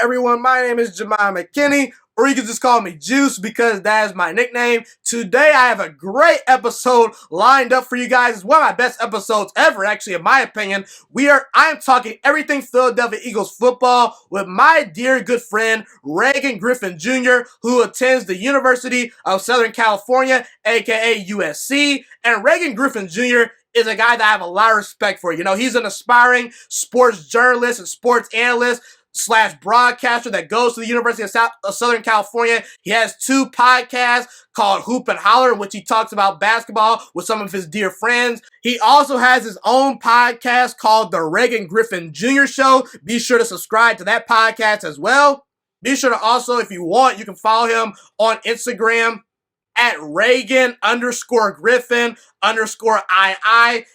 everyone? My name is Jemiah McKinney, or you can just call me Juice because that is my nickname. Today I have a great episode lined up for you guys. It's one of my best episodes ever, actually, in my opinion. I am talking everything Philadelphia Eagles football with my dear good friend Reagan Griffin Jr., who attends the University of Southern California, aka USC. And Reagan Griffin Jr. is a guy that I have a lot of respect for. You know, he's an aspiring sports journalist and sports analyst / broadcaster that goes to the University of Southern California. He has 2 podcasts called Hoop and Holler, in which he talks about basketball with some of his dear friends. He also has his own podcast called The Reagan Griffin Jr. Show. Be sure to subscribe to that podcast as well. Be sure to also, if you want, you can follow him on Instagram at Reagan_Griffin_II.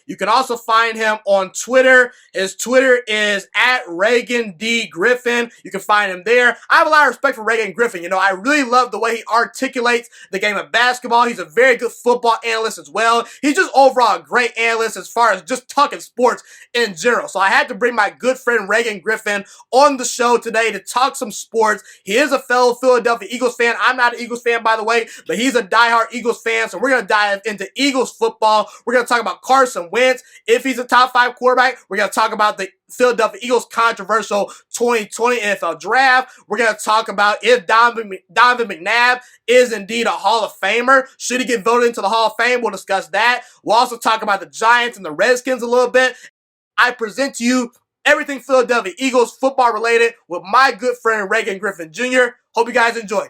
You can also find him on Twitter. His Twitter is at Reagan D. Griffin. You can find him there. I have a lot of respect for Reagan Griffin. You know, I really love the way he articulates the game of basketball. He's a very good football analyst as well. He's just overall a great analyst as far as just talking sports in general. So I had to bring my good friend Reagan Griffin on the show today to talk some sports. He is a fellow Philadelphia Eagles fan. I'm not an Eagles fan, by the way, but he's a diehard Eagles fan. So we're going to dive into Eagles football. We're going to talk about Carson Wentz. If he's a top 5 quarterback, we're going to talk about the Philadelphia Eagles controversial 2020 NFL draft. We're going to talk about if Donovan McNabb is indeed a Hall of Famer. Should he get voted into the Hall of Fame? We'll discuss that. We'll also talk about the Giants and the Redskins a little bit. I present to you everything Philadelphia Eagles football related with my good friend Reagan Griffin Jr. Hope you guys enjoy.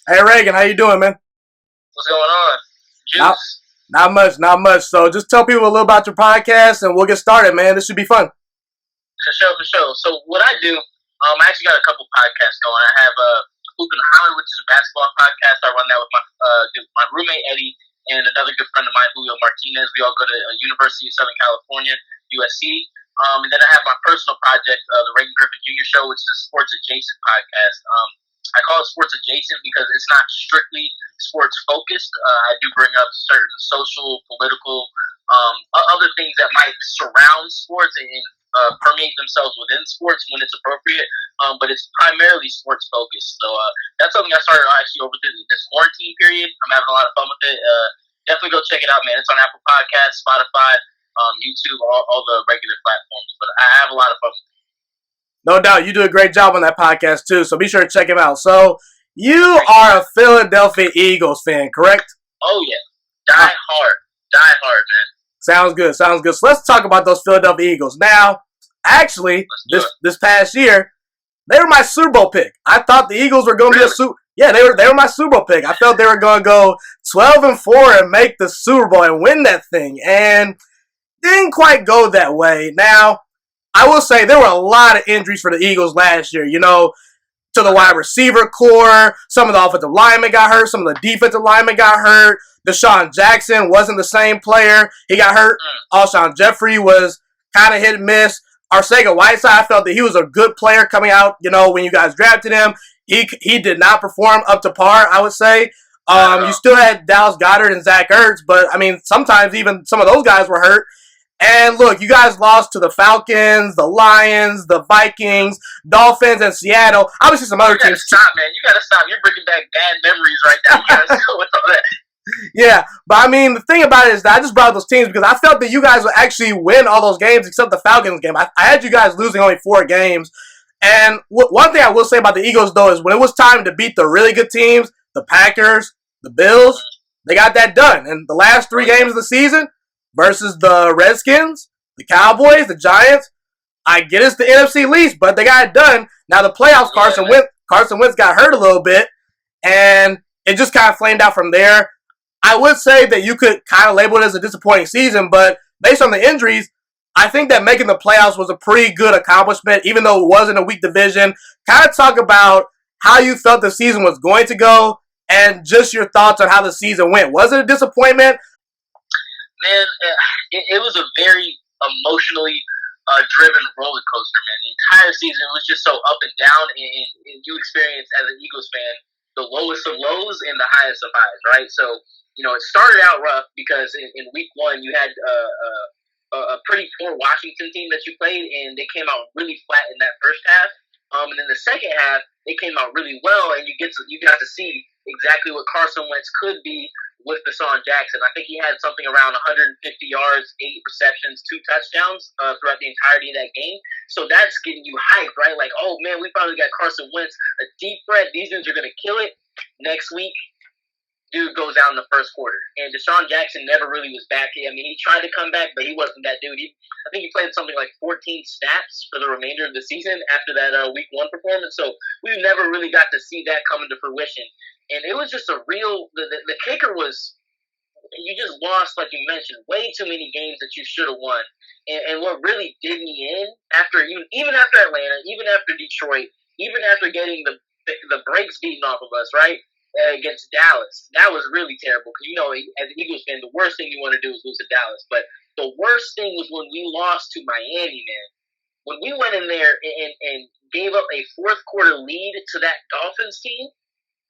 Hey Reagan, how you doing, man? What's going on? Juice. Not much. So just tell people a little about your podcast and we'll get started, man. This should be fun. For sure. So what I do, I actually got a couple podcasts going. I have Hoop and Holler, which is a basketball podcast. I run that with my roommate Eddie and another good friend of mine, Julio Martinez. We all go to University of Southern California, USC. And then I have my personal project, the Reagan Griffin Jr. Show, which is a sports adjacent podcast. I call it sports adjacent because it's not strictly sports focused. I do bring up certain social, political, other things that might surround sports and permeate themselves within sports when it's appropriate. But it's primarily sports focused. So that's something I started actually over this quarantine period. I'm having a lot of fun with it. Definitely go check it out, man. It's on Apple Podcasts, Spotify, YouTube, all the regular platforms. But I have a lot of fun with it. No doubt, you do a great job on that podcast too, so be sure to check him out. So, you are a Philadelphia Eagles fan, correct? Oh yeah, die hard, man. Sounds good. So let's talk about those Philadelphia Eagles. Now, actually, this past year, they were my Super Bowl pick. I thought the Eagles were going to be a Super. Yeah, they were my Super Bowl pick. I felt they were going to go 12-4 and make the Super Bowl and win that thing, and didn't quite go that way. Now, I will say there were a lot of injuries for the Eagles last year, you know, to the wide receiver core. Some of the offensive linemen got hurt. Some of the defensive linemen got hurt. Deshaun Jackson wasn't the same player. He got hurt. Alshon Jeffrey was kind of hit and miss. Arcega-Whiteside, I felt that he was a good player coming out, you know, when you guys drafted him. He did not perform up to par, I would say. You still had Dallas Goedert and Zach Ertz, but, I mean, sometimes even some of those guys were hurt. And look, you guys lost to the Falcons, the Lions, the Vikings, Dolphins, and Seattle. Obviously, some other teams. Stop, man. You gotta stop. You're bringing back bad memories right now. You gotta stop with all that. Yeah, but I mean, the thing about it is that I just brought up those teams because I felt that you guys would actually win all those games except the Falcons game. I had you guys losing only 4 games. And one thing I will say about the Eagles, though, is when it was time to beat the really good teams, the Packers, the Bills, they got that done. And the last 3 games of the season versus the Redskins, the Cowboys, the Giants, I get it's the NFC least, but they got it done. Now the playoffs, Carson Wentz got hurt a little bit, and it just kind of flamed out from there. I would say that you could kind of label it as a disappointing season, but based on the injuries, I think that making the playoffs was a pretty good accomplishment, even though it wasn't a weak division. Kind of talk about how you felt the season was going to go and just your thoughts on how the season went. Was it a disappointment? Man, it was a very emotionally driven roller coaster, man. The entire season was just so up and down, and you experienced as an Eagles fan the lowest of lows and the highest of highs, right? So, you know, it started out rough because in week 1 you had a pretty poor Washington team that you played, and they came out really flat in that first half. And then the second half, they came out really well, and you got to see exactly what Carson Wentz could be with Deshaun Jackson. I think he had something around 150 yards, 8 receptions, 2 touchdowns throughout the entirety of that game. So that's getting you hyped, right? Like, oh man, we finally got Carson Wentz, a deep threat. These dudes are gonna kill it. Next week, dude goes out in the first quarter. And Deshaun Jackson never really was back. I mean, he tried to come back, but he wasn't that dude. I think he played something like 14 snaps for the remainder of the season after that week 1 performance. So we never really got to see that come into fruition. And it was just a real – the kicker was – you just lost, like you mentioned, way too many games that you should have won. And what really did me in, even after Atlanta, even after Detroit, even after getting the brakes beaten off of us, right? Against Dallas. That was really terrible because, you know, as an Eagles fan, the worst thing you want to do is lose to Dallas. But the worst thing was when we lost to Miami, man. When we went in there and gave up a fourth quarter lead to that Dolphins team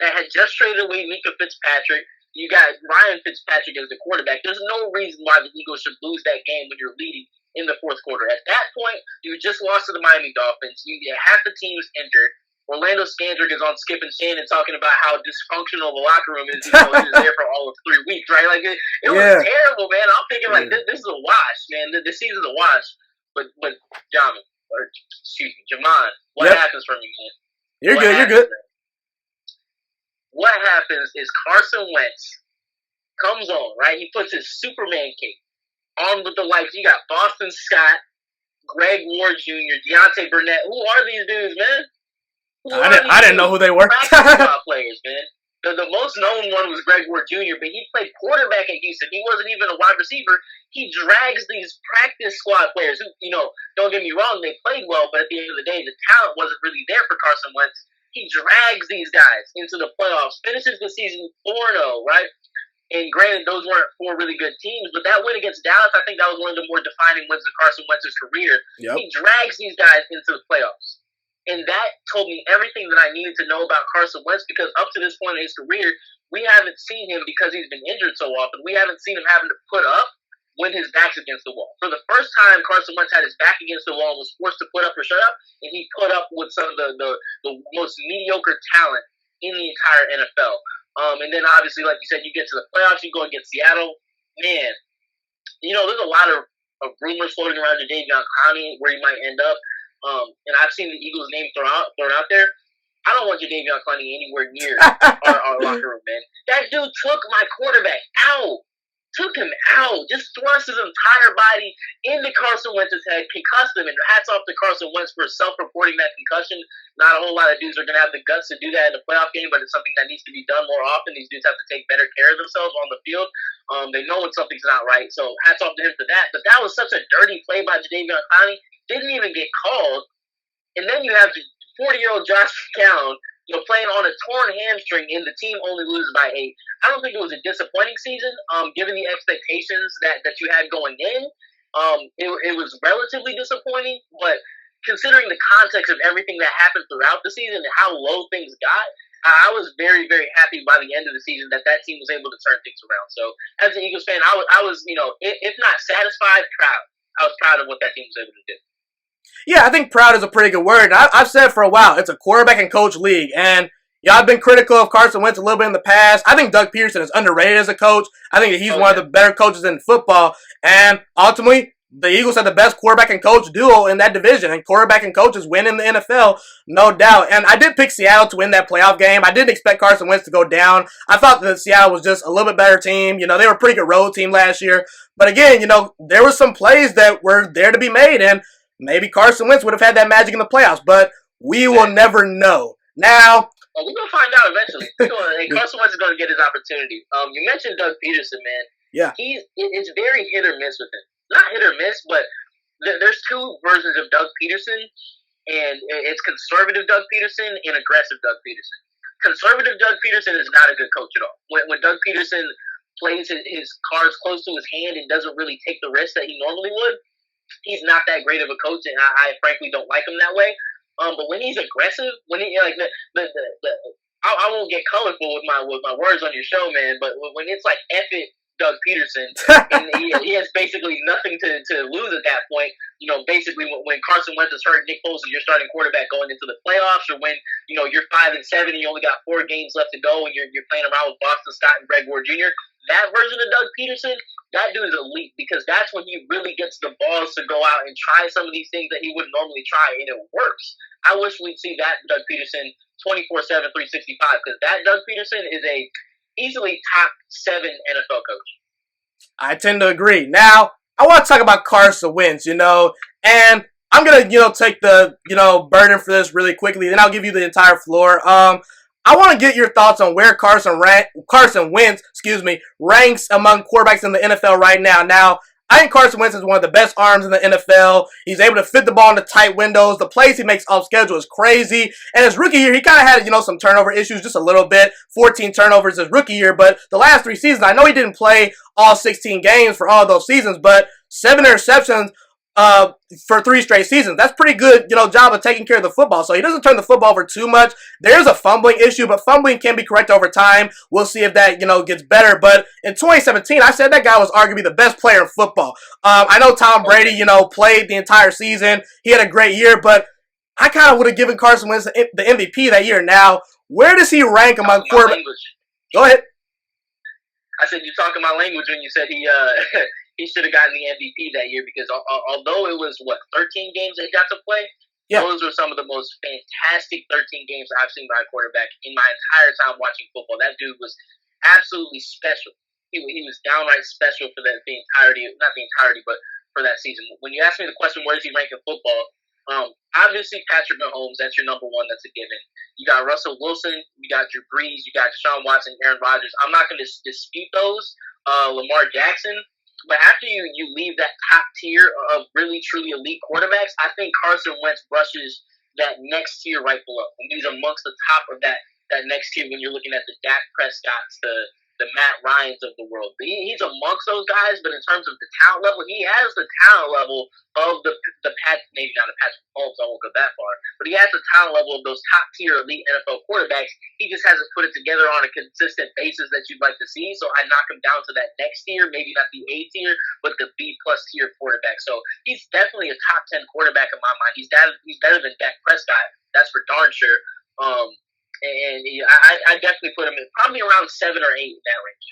that had just traded away Mika Fitzpatrick. You got Ryan Fitzpatrick as the quarterback. There's no reason why the Eagles should lose that game when you're leading in the fourth quarter. At that point, you just lost to the Miami Dolphins. Half the team's injured. Orlando Scandrick is on Skip and Shannon talking about how dysfunctional the locker room is. He was there for all of 3 weeks, right? Like it was terrible, man. I'm thinking like this is a wash, man. This season's a wash. But Jamon, what happens from you, man? You're good. What happens is Carson Wentz comes on, right? He puts his Superman cape on with the lights. You got Boston Scott, Greg Ward Jr., Deontay Burnett. Who are these dudes, man? I didn't know who they were. Players, man. The most known one was Greg Ward Jr., but he played quarterback at Houston. He wasn't even a wide receiver. He drags these practice squad players who, you know, don't get me wrong, they played well, but at the end of the day, the talent wasn't really there for Carson Wentz. He drags these guys into the playoffs, finishes the season 4-0, right? And granted, those weren't 4 really good teams, but that win against Dallas, I think that was one of the more defining wins of Carson Wentz's career. Yep. He drags these guys into the playoffs. And that told me everything that I needed to know about Carson Wentz because up to this point in his career, we haven't seen him, because he's been injured so often, we haven't seen him having to put up when his back's against the wall. For the first time, Carson Wentz had his back against the wall and was forced to put up or shut up, and he put up with some of the most mediocre talent in the entire NFL. And then obviously, like you said, you get to the playoffs, you go against Seattle. Man, you know, there's a lot of rumors floating around Jadeveon Clowney where he might end up. And I've seen the Eagles' name thrown out there. I don't want Jadeveon Clowney anywhere near our locker room, man. That dude took my quarterback out. Took him out. Just thrust his entire body into Carson Wentz's head, concussed him, and hats off to Carson Wentz for self-reporting that concussion. Not a whole lot of dudes are going to have the guts to do that in a playoff game, but it's something that needs to be done more often. These dudes have to take better care of themselves on the field. They know when something's not right, so hats off to him for that. But that was such a dirty play by Jadeveon Clowney. Didn't even get called. And then you have 40-year-old Josh McCown, you know, playing on a torn hamstring, and the team only loses by 8. I don't think it was a disappointing season, given the expectations that you had going in. It was relatively disappointing, but considering the context of everything that happened throughout the season and how low things got, I was very, very happy by the end of the season that team was able to turn things around. So, as an Eagles fan, I was, you know, if not satisfied, proud. I was proud of what that team was able to do. Yeah, I think proud is a pretty good word. I've said for a while, it's a quarterback and coach league. And, yeah, I've been critical of Carson Wentz a little bit in the past. I think Doug Peterson is underrated as a coach. I think that he's one of the better coaches in football. And, ultimately, the Eagles have the best quarterback and coach duo in that division. And quarterback and coaches win in the NFL, no doubt. And I did pick Seattle to win that playoff game. I didn't expect Carson Wentz to go down. I thought that Seattle was just a little bit better team. You know, they were a pretty good road team last year. But, again, you know, there were some plays that were there to be made. And maybe Carson Wentz would have had that magic in the playoffs, but we will never know. Now, we're going to find out eventually. Carson Wentz is going to get his opportunity. You mentioned Doug Peterson, man. Yeah. It's very hit or miss with him. Not hit or miss, but there's 2 versions of Doug Peterson, and it's conservative Doug Peterson and aggressive Doug Peterson. Conservative Doug Peterson is not a good coach at all. When Doug Peterson plays his cards close to his hand and doesn't really take the risk that he normally would, he's not that great of a coach, and I frankly don't like him that way. But when he's aggressive, when he like I won't get colorful with my words on your show, man. But when it's like F it, Doug Peterson, and he has basically nothing to lose at that point. Basically when Carson Wentz is hurt, Nick Foles is your starting quarterback going into the playoffs, or when you're 5-7 and you only got 4 games left to go, and you're playing around with Boston Scott and Greg Ward Jr. That version of Doug Peterson, that dude is elite, because that's when he really gets the balls to go out and try some of these things that he wouldn't normally try, and it works. I wish we'd see that Doug Peterson 24/7, 365, because that Doug Peterson is a easily top 7 NFL coach. I tend to agree. Now, I want to talk about Carson Wentz, and I'm going to, take the, burden for this really quickly, then I'll give you the entire floor. I want to get your thoughts on where Carson Wentz, ranks among quarterbacks in the NFL right now. Now, I think Carson Wentz is one of the best arms in the NFL. He's able to fit the ball into tight windows. The plays he makes off schedule is crazy. And his rookie year, he kind of had, some turnover issues, just a little bit. 14 turnovers his rookie year. But the last 3 seasons, I know he didn't play all 16 games for all those seasons, but 7 interceptions for 3 straight seasons. That's pretty good, job of taking care of the football. So he doesn't turn the football over too much. There's a fumbling issue, but fumbling can be corrected over time. We'll see if that, gets better. But in 2017, I said that guy was arguably the best player in football. I know Tom Brady, played the entire season. He had a great year, but I kind of would have given Carson Wentz the MVP that year. Now, where does he rank among quarterbacks? Go ahead. I said you're talking my language when you said he he should have gotten the MVP that year, because although it was 13 games that he got to play, those were some of the most fantastic 13 games I've seen by a quarterback in my entire time watching football. That dude was absolutely special. He was downright special for not the entirety, but for that season. When you ask me the question, where does he rank in football? Obviously Patrick Mahomes, that's your number one, that's a given. You got Russell Wilson, you got Drew Brees, you got Deshaun Watson, Aaron Rodgers. I'm not going to dispute those. Lamar Jackson. But after you leave that top tier of really, truly elite quarterbacks, I think Carson Wentz brushes that next tier right below. And he's amongst the top of that next tier when you're looking at the Dak Prescotts, the Matt Ryans of the world. He's amongst those guys, but in terms of the talent level, he has the talent level of maybe not the Patrick Mahomes, I won't go that far, but he has the talent level of those top tier elite NFL quarterbacks. He just hasn't put it together on a consistent basis that you'd like to see, so I knock him down to that next tier, maybe not the A tier, but the B plus tier quarterback. So he's definitely a top 10 quarterback in my mind. He's better than Dak Prescott, that's for darn sure. And I definitely put him in probably around 7 or 8 in that range.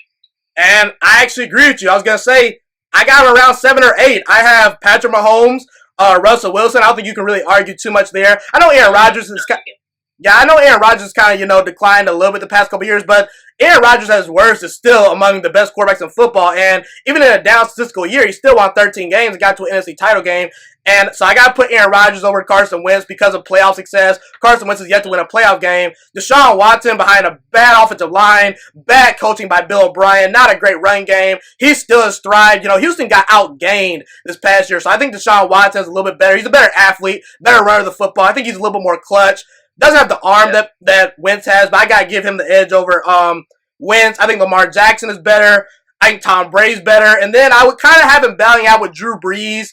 And I actually agree with you. I was going to say, I got him around 7 or 8. I have Patrick Mahomes, Russell Wilson. I don't think you can really argue too much there. I know Aaron Rodgers is kind of, declined a little bit the past couple years, but Aaron Rodgers at his worst is still among the best quarterbacks in football, and even in a down statistical year, he still won 13 games and got to an NFC title game. And so I got to put Aaron Rodgers over Carson Wentz because of playoff success. Carson Wentz has yet to win a playoff game. Deshaun Watson behind a bad offensive line, bad coaching by Bill O'Brien, not a great run game. He still has thrived. Houston got outgained this past year, so I think Deshaun Watson is a little bit better. He's a better athlete, better runner of the football. I think he's a little bit more clutch. Doesn't have the arm that Wentz has, but I got to give him the edge over Wentz. I think Lamar Jackson is better. I think Tom Brady's better. And then I would kind of have him battling out with Drew Brees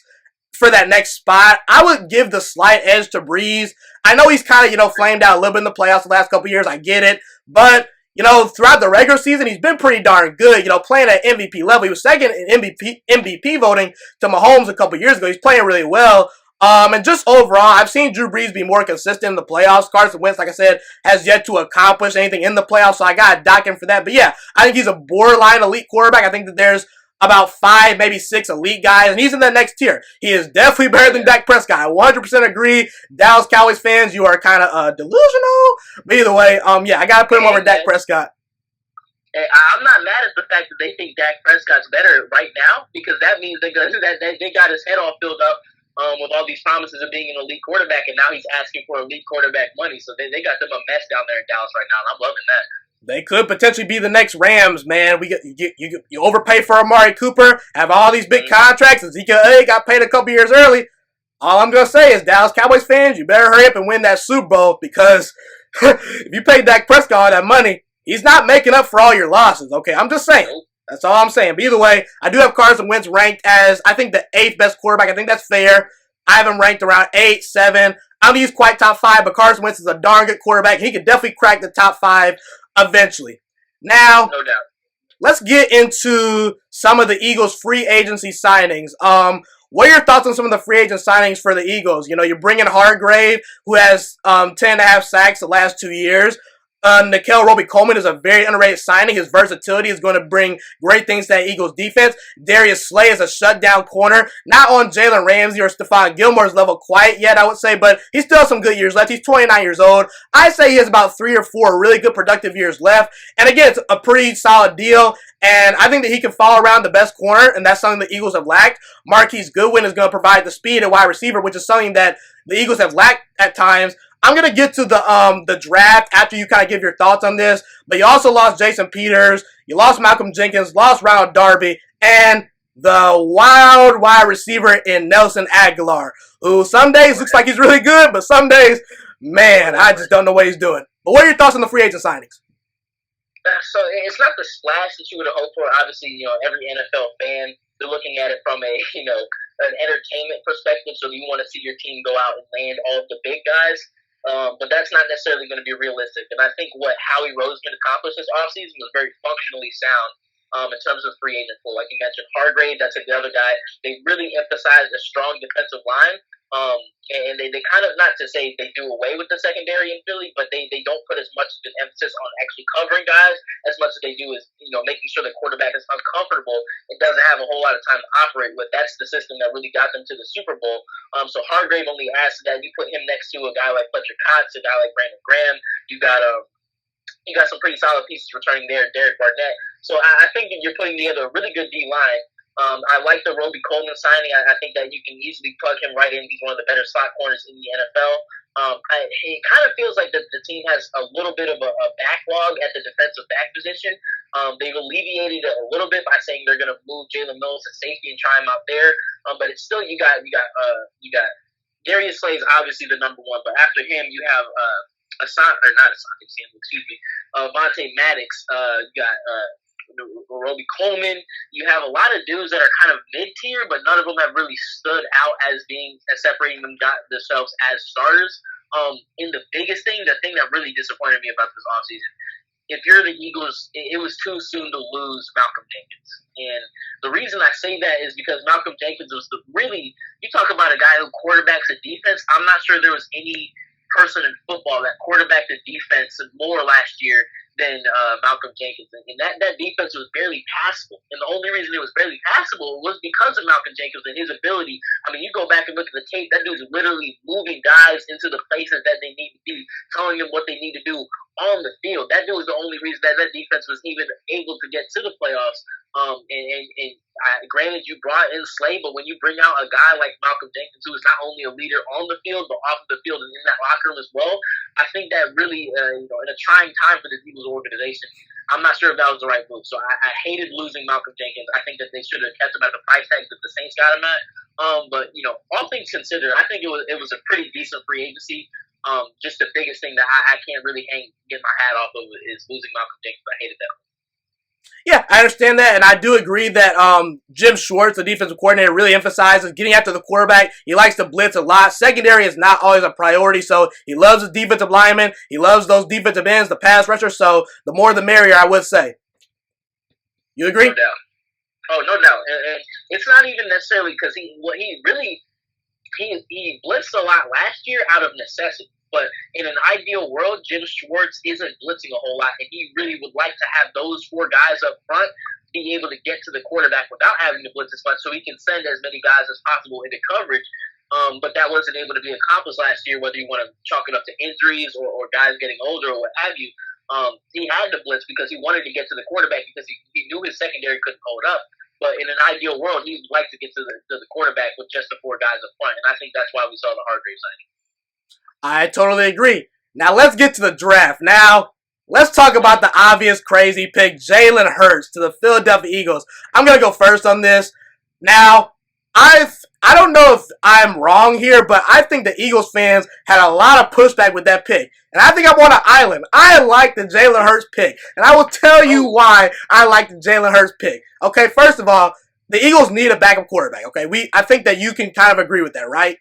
for that next spot. I would give the slight edge to Brees. I know he's kind of, flamed out a little bit in the playoffs the last couple of years. I get it. But, throughout the regular season, he's been pretty darn good, playing at MVP level. He was second in MVP voting to Mahomes a couple of years ago. He's playing really well. And just overall, I've seen Drew Brees be more consistent in the playoffs. Carson Wentz, like I said, has yet to accomplish anything in the playoffs, so I got to dock him for that. But yeah, I think he's a borderline elite quarterback. I think that there's about 5, maybe 6 elite guys, and he's in that next tier. He is definitely better than Dak Prescott. I 100% agree. Dallas Cowboys fans, you are kind of delusional. But either way, I got to put him over Dak Prescott. Hey, I'm not mad at the fact that they think Dak Prescott's better right now, because that means they got his head all filled up with all these promises of being an elite quarterback, and now he's asking for elite quarterback money. So they got them a mess down there in Dallas right now, and I'm loving that. They could potentially be the next Rams, man. You overpay for Amari Cooper, have all these big contracts, and Zeke got paid a couple years early. All I'm going to say is, Dallas Cowboys fans, you better hurry up and win that Super Bowl, because if you pay Dak Prescott all that money, he's not making up for all your losses, okay? I'm just saying. That's all I'm saying. But either way, I do have Carson Wentz ranked as, I think, the 8th best quarterback. I think that's fair. I have him ranked around 8, 7. I don't think he's quite top 5, but Carson Wentz is a darn good quarterback. He could definitely crack the top 5 eventually. Now, no doubt. let's get into some of the Eagles' free agency signings. What are your thoughts on some of the free agent signings for the Eagles? You know, you bring in Hargrave, who has 10.5 sacks the last 2 years. Nikel Roby-Coleman is a very underrated signing. His versatility is going to bring great things to that Eagles defense. Darius Slay is a shutdown corner. Not on Jalen Ramsey or Stephon Gilmore's level quite yet, I would say, but he still has some good years left. He's 29 years old. I say he has about 3 or 4 really good productive years left. And again, it's a pretty solid deal. And I think that he can follow around the best corner, and that's something the Eagles have lacked. Marquise Goodwin is going to provide the speed at wide receiver, which is something that the Eagles have lacked at times. I'm going to get to the draft after you kind of give your thoughts on this. But you also lost Jason Peters. You lost Malcolm Jenkins, lost Ronald Darby, and the wild wide receiver in Nelson Aguilar, who some days looks like he's really good, but some days, man, I just don't know what he's doing. But what are your thoughts on the free agent signings? So it's not the splash that you would have hoped for. Obviously, every NFL fan, they're looking at it from an entertainment perspective. So you want to see your team go out and land all of the big guys. But that's not necessarily going to be realistic. And I think what Howie Roseman accomplished this offseason was very functionally sound in terms of free agent pool. Like you mentioned, Hargrave, that's the other guy. They really emphasized a strong defensive line. And they kind of, not to say they do away with the secondary in Philly, but they don't put as much of an emphasis on actually covering guys as much as they do is, making sure the quarterback is uncomfortable and doesn't have a whole lot of time to operate with. That's the system that really got them to the Super Bowl. So Hargrave only adds to that. You put him next to a guy like Fletcher Cox, a guy like Brandon Graham. You got some pretty solid pieces returning there, Derek Barnett. So I think you're putting together a really good D-line. I like the Roby-Coleman signing. I think that you can easily plug him right in. He's one of the better slot corners in the NFL. It kind of feels like the team has a little bit of a backlog at the defensive back position. They've alleviated it a little bit by saying they're going to move Jalen Mills to safety and try him out there. But it's still you got Darius Slay is obviously the number one, but after him you have Vontae Maddox. You got Roby-Coleman. You have a lot of dudes that are kind of mid-tier, but none of them have really stood out as separating themselves as starters. And the biggest thing, the thing that really disappointed me about this offseason, if you're the Eagles, it was too soon to lose Malcolm Jenkins. And the reason I say that is because Malcolm Jenkins was you talk about a guy who quarterbacks a defense. I'm not sure there was any person in football that quarterbacked a defense more last year than Malcolm Jenkins. And that defense was barely passable. And the only reason it was barely passable was because of Malcolm Jenkins and his ability. I mean, you go back and look at the tape, that dude's literally moving guys into the places that they need to be, telling them what they need to do on the field. That dude was the only reason that defense was even able to get to the playoffs. Granted, you brought in Slay, but when you bring out a guy like Malcolm Jenkins, who is not only a leader on the field, but off of the field and in that locker room as well, I think that really, in a trying time for this Eagles organization, I'm not sure if that was the right move. So I hated losing Malcolm Jenkins. I think that they should have kept him at the price tag that the Saints got him at. But all things considered, I think it was a pretty decent free agency. Just the biggest thing that I can't really get my hat off of is losing Malcolm Jenkins. I hated that. Yeah, I understand that, and I do agree that Jim Schwartz, the defensive coordinator, really emphasizes getting after the quarterback. He likes to blitz a lot. Secondary is not always a priority, so he loves his defensive linemen. He loves those defensive ends, the pass rushers, so the more the merrier, I would say. You agree? No doubt. Oh, no doubt. And it's not even necessarily because he blitzed a lot last year out of necessity. But in an ideal world, Jim Schwartz isn't blitzing a whole lot, and he really would like to have those 4 guys up front be able to get to the quarterback without having to blitz as much, so he can send as many guys as possible into coverage. But that wasn't able to be accomplished last year, whether you want to chalk it up to injuries or guys getting older or what have you. He had to blitz because he wanted to get to the quarterback because he knew his secondary couldn't hold up. But in an ideal world, he would like to get to the quarterback with just the 4 guys up front, and I think that's why we saw the Hargrave signing. I totally agree. Now let's get to the draft. Now, let's talk about the obvious crazy pick, Jalen Hurts to the Philadelphia Eagles. I'm going to go first on this. Now, I don't know if I'm wrong here, but I think the Eagles fans had a lot of pushback with that pick. And I think I'm on an island. I like the Jalen Hurts pick. And I will tell you why I like the Jalen Hurts pick. Okay, first of all, the Eagles need a backup quarterback. Okay, I think that you can kind of agree with that, right?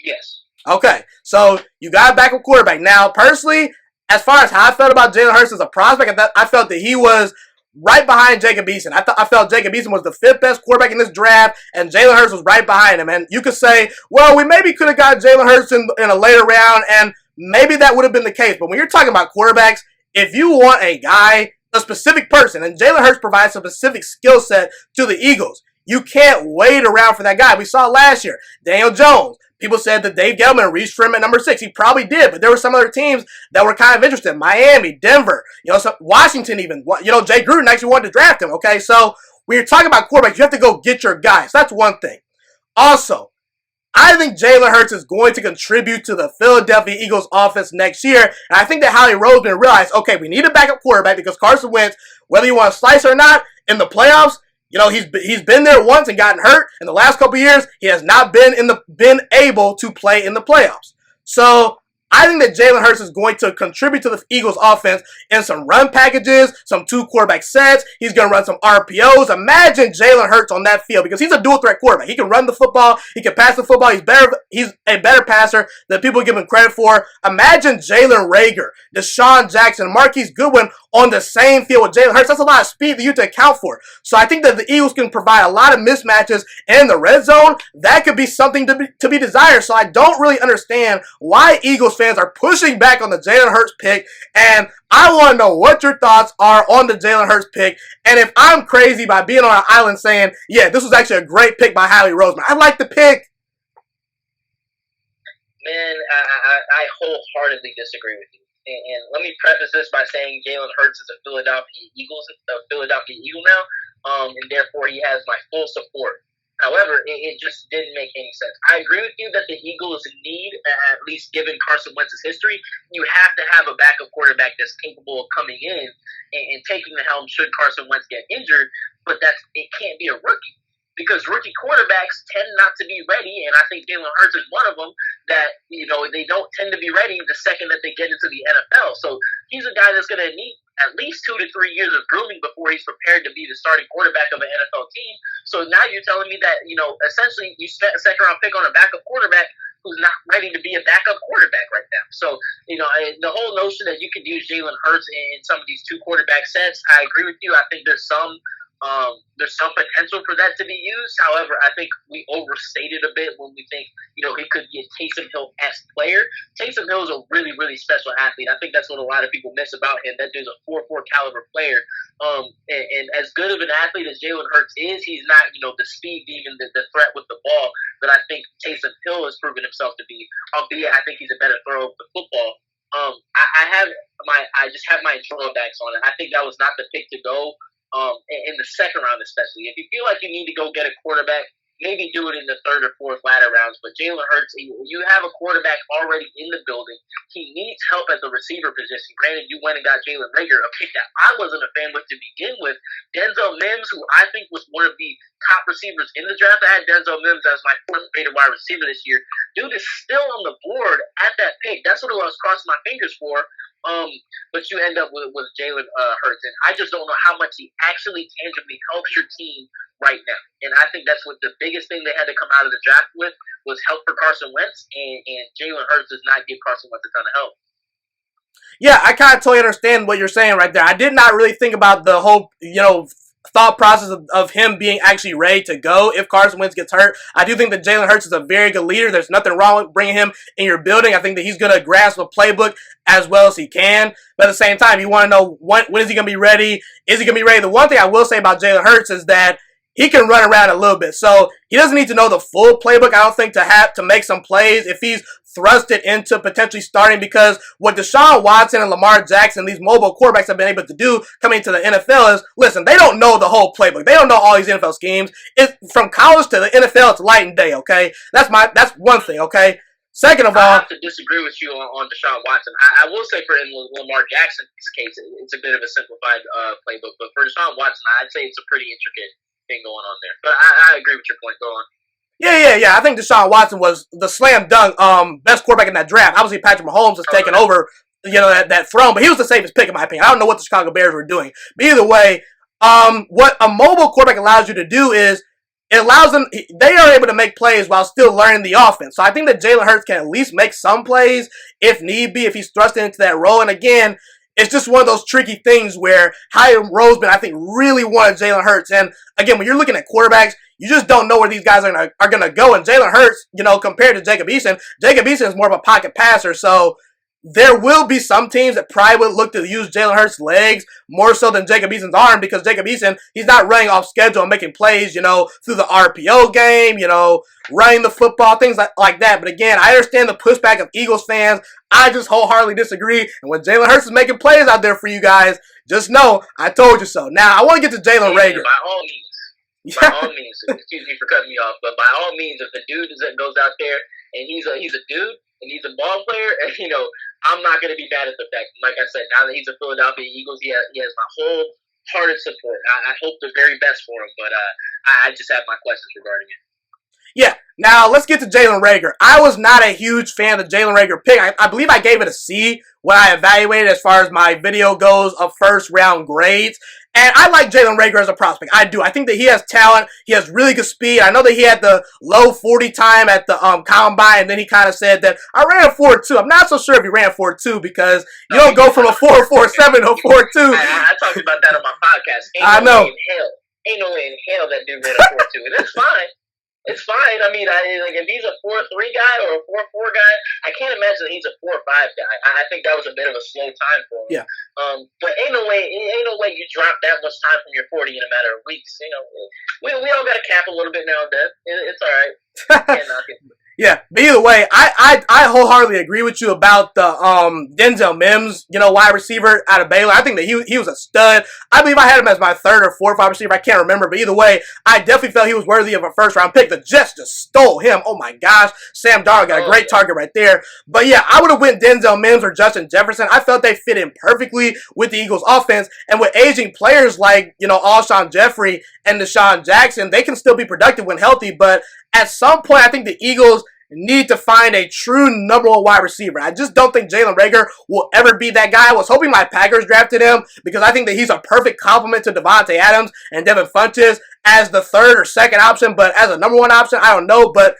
Yes. Okay, so you got a backup quarterback. Now, personally, as far as how I felt about Jalen Hurts as a prospect, I felt that he was right behind Jacob Eason. I felt Jacob Eason was the fifth best quarterback in this draft, and Jalen Hurts was right behind him. And you could say, well, we maybe could have got Jalen Hurts in a later round, and maybe that would have been the case. But when you're talking about quarterbacks, if you want a guy, a specific person, and Jalen Hurts provides a specific skill set to the Eagles, you can't wait around for that guy. We saw last year, Daniel Jones. People said that Dave Gettleman reached for him at number 6. He probably did, but there were some other teams that were kind of interested. Miami, Denver, Washington even. Jay Gruden actually wanted to draft him, okay? So when you're talking about quarterbacks, you have to go get your guys. That's one thing. Also, I think Jalen Hurts is going to contribute to the Philadelphia Eagles offense next year. And I think that Howie Roseman realized, okay, we need a backup quarterback because Carson Wentz, whether you want to slice or not, in the playoffs, he's been there once and gotten hurt. In the last couple of years, he has not been able to play in the playoffs. So I think that Jalen Hurts is going to contribute to the Eagles offense in some run packages, some 2 quarterback sets. He's going to run some RPOs. Imagine Jalen Hurts on that field because he's a dual threat quarterback. He can run the football. He can pass the football. He's a better passer than people give him credit for. Imagine Jalen Reagor, Deshaun Jackson, Marquise Goodwin on the same field with Jalen Hurts. That's a lot of speed for you to account for. So I think that the Eagles can provide a lot of mismatches in the red zone. That could be something to be desired. So I don't really understand why Eagles fans are pushing back on the Jalen Hurts pick, and I want to know what your thoughts are on the Jalen Hurts pick, and if I'm crazy by being on an island saying, yeah, this was actually a great pick by Howie Roseman. I like the pick. Man, I wholeheartedly disagree with you. And let me preface this by saying Jalen Hurts is a Philadelphia Eagle now, and therefore he has my full support. However, it just didn't make any sense. I agree with you that the Eagles need, at least given Carson Wentz's history, you have to have a backup quarterback that's capable of coming in and taking the helm should Carson Wentz get injured, but it can't be a rookie. Because rookie quarterbacks tend not to be ready, and I think Jalen Hurts is one of them that, they don't tend to be ready the second that they get into the NFL. So he's a guy that's going to need at least 2 to 3 years of grooming before he's prepared to be the starting quarterback of an NFL team. So now you're telling me that, essentially you spent a second-round pick on a backup quarterback who's not ready to be a backup quarterback right now. So, the whole notion that you could use Jalen Hurts in some of these 2 quarterback sets, I agree with you. I think there's some potential for that to be used. However, I think we overstated a bit when we think, he could be a Taysom Hill-esque player. Taysom Hill is a really, really special athlete. I think that's what a lot of people miss about him, that there's a 4-4 caliber player. And as good of an athlete as Jalen Hurts is, he's not, the speed demon, the threat with the ball that I think Taysom Hill has proven himself to be, albeit I think he's a better thrower of the football. I just have my drawbacks on it. I think that was not the pick to go. In the second round especially. If you feel like you need to go get a quarterback, maybe do it in the 3rd or 4th ladder rounds. But Jalen Hurts, you have a quarterback already in the building. He needs help at the receiver position. Granted, you went and got Jalen Reagor, a pick that I wasn't a fan with to begin with. Denzel Mims, who I think was one of the top receivers in the draft. I had Denzel Mims as my 4th rated wide receiver this year. Dude is still on the board at that pick. That's what I was crossing my fingers for. But you end up with Jalen Hurts, and I just don't know how much he actually tangibly helps your team right now. And I think that's what the biggest thing they had to come out of the draft with was help for Carson Wentz, and Jalen Hurts does not give Carson Wentz a ton of help. Yeah, I kind of totally understand what you're saying right there. I did not really think about the whole, thought process of him being actually ready to go if Carson Wentz gets hurt. I do think that Jalen Hurts is a very good leader. There's nothing wrong with bringing him in your building. I think that he's going to grasp a playbook as well as he can. But at the same time, you want to know when is he going to be ready? Is he going to be ready? The one thing I will say about Jalen Hurts is that he can run around a little bit. So he doesn't need to know the full playbook, I don't think, to make some plays if he's thrusted into potentially starting, because what Deshaun Watson and Lamar Jackson, these mobile quarterbacks, have been able to do coming into the NFL is, listen, they don't know the whole playbook. They don't know all these NFL schemes. From college to the NFL, it's light and day, okay? That's one thing, okay? Second of all, I have to disagree with you on Deshaun Watson. I will say in Lamar Jackson's case, it's a bit of a simplified playbook, but for Deshaun Watson, I'd say it's a pretty intricate thing going on there. But I agree with your point. Go on. Yeah. I think Deshaun Watson was the slam dunk best quarterback in that draft. Obviously, Patrick Mahomes has taken over, that throne, but he was the safest pick in my opinion. I don't know what the Chicago Bears were doing, but either way, what a mobile quarterback allows you to do is it allows them. They are able to make plays while still learning the offense. So I think that Jalen Hurts can at least make some plays if need be, if he's thrust into that role. And again, it's just one of those tricky things where Howie Roseman, I think, really wanted Jalen Hurts. And again, when you're looking at quarterbacks, you just don't know where these guys are gonna go. And Jalen Hurts, compared to Jacob Eason is more of a pocket passer. So there will be some teams that probably would look to use Jalen Hurts' legs more so than Jacob Eason's arm, because Jacob Eason, he's not running off schedule and making plays, through the RPO game, running the football, things like that. But again, I understand the pushback of Eagles fans. I just wholeheartedly disagree. And when Jalen Hurts is making plays out there for you guys, just know I told you so. Now, I want to get to Jalen Reagor. By all means, excuse me for cutting me off, but by all means, if the dude that goes out there and he's a dude and he's a ball player, and I'm not going to be bad at the fact. Like I said, now that he's a Philadelphia Eagles, he has my whole hearted support. I hope the very best for him, but I just have my questions regarding it. Yeah, now let's get to Jalen Reagor. I was not a huge fan of the Jalen Reagor pick. I believe I gave it a C when I evaluated as far as my video goes of first round grades. And I like Jalen Reagor as a prospect. I do. I think that he has talent. He has really good speed. I know that he had the low 40 time at the combine, and then he kind of said that I ran a 4.2. I'm not so sure if he ran 4.2 because you don't go from a 4.47 to a 4.2. I talked about that on my podcast. Ain't no way in hell that dude ran a 4.2. And it's fine. It's fine. I mean, if he's a 4.3 guy or a 4.4 guy, I can't imagine that he's a 4.5 guy. I think that was a bit of a slow time for him. Yeah. But ain't no way you drop that much time from your 40 in a matter of weeks. We all got to cap a little bit now and then. It's all right. Can't knock it. Yeah, but either way, I wholeheartedly agree with you about the Denzel Mims, wide receiver out of Baylor. I think that he was a stud. I believe I had him as my third or fourth wide receiver. I can't remember, but either way, I definitely felt he was worthy of a first round pick. The Jets just stole him. Oh my gosh, Sam Darnold got a great target right there. But yeah, I would have went Denzel Mims or Justin Jefferson. I felt they fit in perfectly with the Eagles' offense, and with aging players like Alshon Jeffrey and Deshaun Jackson, they can still be productive when healthy. But at some point, I think the Eagles need to find a true number one wide receiver. I just don't think Jalen Reagor will ever be that guy. I was hoping my Packers drafted him because I think that he's a perfect complement to Devontae Adams and Devin Funchess as the third or second option, but as a number one option, I don't know. But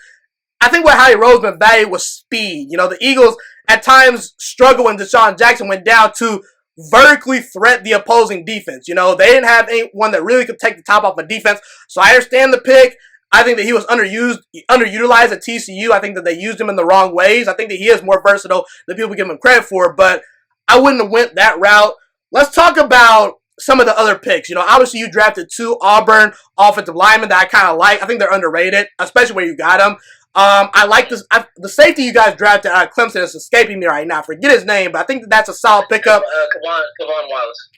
I think what Howie Roseman valued was speed. The Eagles at times struggled when Deshaun Jackson went down to vertically threat the opposing defense. They didn't have anyone that really could take the top off a defense. So I understand the pick. I think that he was underutilized at TCU. I think that they used him in the wrong ways. I think that he is more versatile than people give him credit for, but I wouldn't have went that route. Let's talk about some of the other picks. Obviously you drafted 2 Auburn offensive linemen that I kind of like. I think they're underrated, especially where you got them. I like this. The safety you guys drafted out of Clemson is escaping me right now. Forget his name, but I think that's a solid pickup.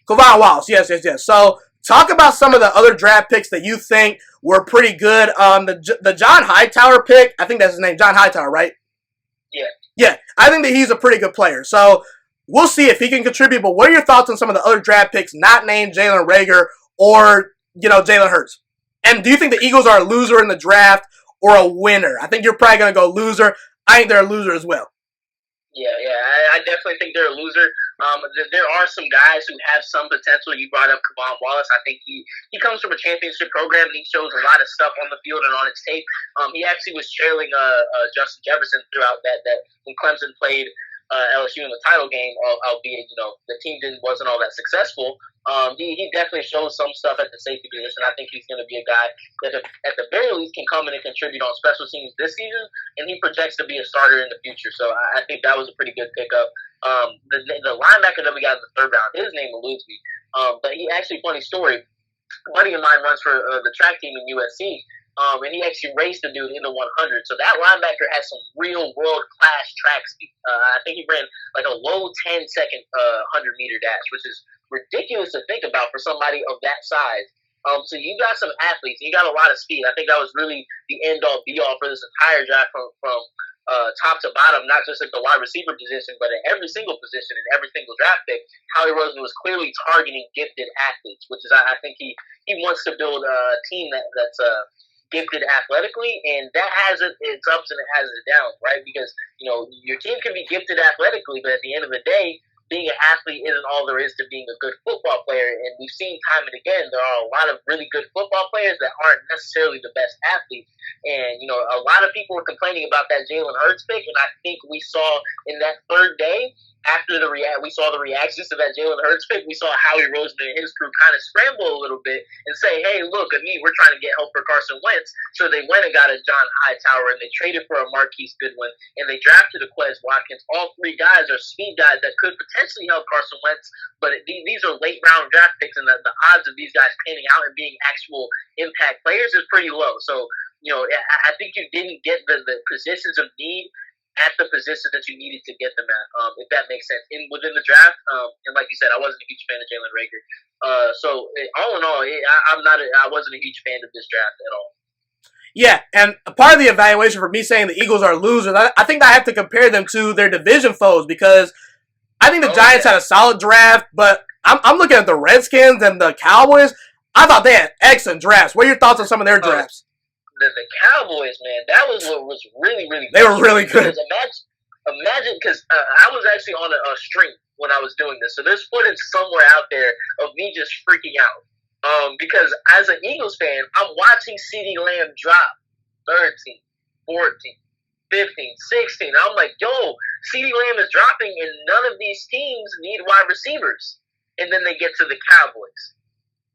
Kavon Wallace. Yes. So talk about some of the other draft picks that you think were pretty good. The John Hightower pick, I think that's his name, John Hightower, right? Yeah. Yeah, I think that he's a pretty good player. So we'll see if he can contribute. But what are your thoughts on some of the other draft picks not named Jalen Reagor or, Jalen Hurts? And do you think the Eagles are a loser in the draft or a winner? I think you're probably going to go loser. I think they're a loser as well. Yeah, I definitely think they're a loser. There are some guys who have some potential. You brought up Kavon Wallace. I think he comes from a championship program and he shows a lot of stuff on the field and on his tape. He actually was trailing Justin Jefferson throughout that when Clemson played LSU in the title game, albeit the team wasn't all that successful. He definitely shows some stuff at the safety position. I think he's going to be a guy that at the very least can come in and contribute on special teams this season, and he projects to be a starter in the future. So I think that was a pretty good pickup. The linebacker that we got in the third round, his name eludes me, but he actually, funny story, a buddy of mine runs for the track team in USC. And he actually raced the dude in the 100. So that linebacker has some real world-class track speed. I think he ran like a low 10-second 100-meter dash, which is ridiculous to think about for somebody of that size. So you got some athletes. You got a lot of speed. I think that was really the end-all, be-all for this entire draft from top to bottom, not just at the wide receiver position, but at every single position in every single draft pick. Howie Roseman was clearly targeting gifted athletes, which is I think he wants to build a team that's gifted athletically, and that has its ups and it has its downs, right? Because your team can be gifted athletically, but at the end of the day, being an athlete isn't all there is to being a good football player. And we've seen time and again there are a lot of really good football players that aren't necessarily the best athletes. And a lot of people were complaining about that Jalen Hurts pick, and I think we saw in that third day we saw the reactions to that Jalen Hurts pick. We saw Howie Roseman and his crew kind of scramble a little bit and say, "Hey, look at me, we're trying to get help for Carson Wentz." So they went and got a John Hightower, and they traded for a Marquise Goodwin, and they drafted a Quez Watkins. All three guys are speed guys that could potentially help Carson Wentz, but these are late round draft picks, and the odds of these guys panning out and being actual impact players is pretty low. So, I think you didn't get the positions of need at the position that you needed to get them at, if that makes sense. Within the draft, and like you said, I wasn't a huge fan of Jalen Reagor. So all in all, I wasn't a huge fan of this draft at all. Yeah, and a part of the evaluation for me saying the Eagles are losers, I think I have to compare them to their division foes, because I think the Giants had a solid draft, but I'm looking at the Redskins and the Cowboys. I thought they had excellent drafts. What are your thoughts on some of their drafts? The Cowboys, man, that was what was really, really good. They were really good. Imagine, because I was actually on a stream when I was doing this, so there's footage somewhere out there of me just freaking out. Because as an Eagles fan, I'm watching CeeDee Lamb drop 13, 14, 15, 16. I'm like, yo, CeeDee Lamb is dropping, and none of these teams need wide receivers. And then they get to the Cowboys.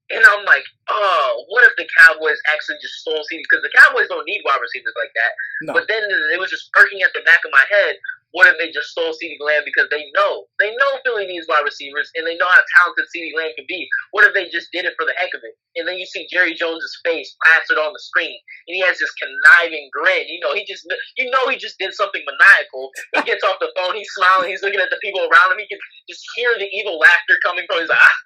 And I'm like, oh, what if the Cowboys actually just stole CeeDee? Because the Cowboys don't need wide receivers like that. No. But then it was just irking at the back of my head. What if they just stole CeeDee Lamb because they know Philly needs wide receivers and they know how talented CeeDee Lamb can be? What if they just did it for the heck of it? And then you see Jerry Jones's face plastered on the screen, and he has this conniving grin. He just did something maniacal. He gets off the phone, he's smiling, he's looking at the people around him. He can just hear the evil laughter coming from his eyes.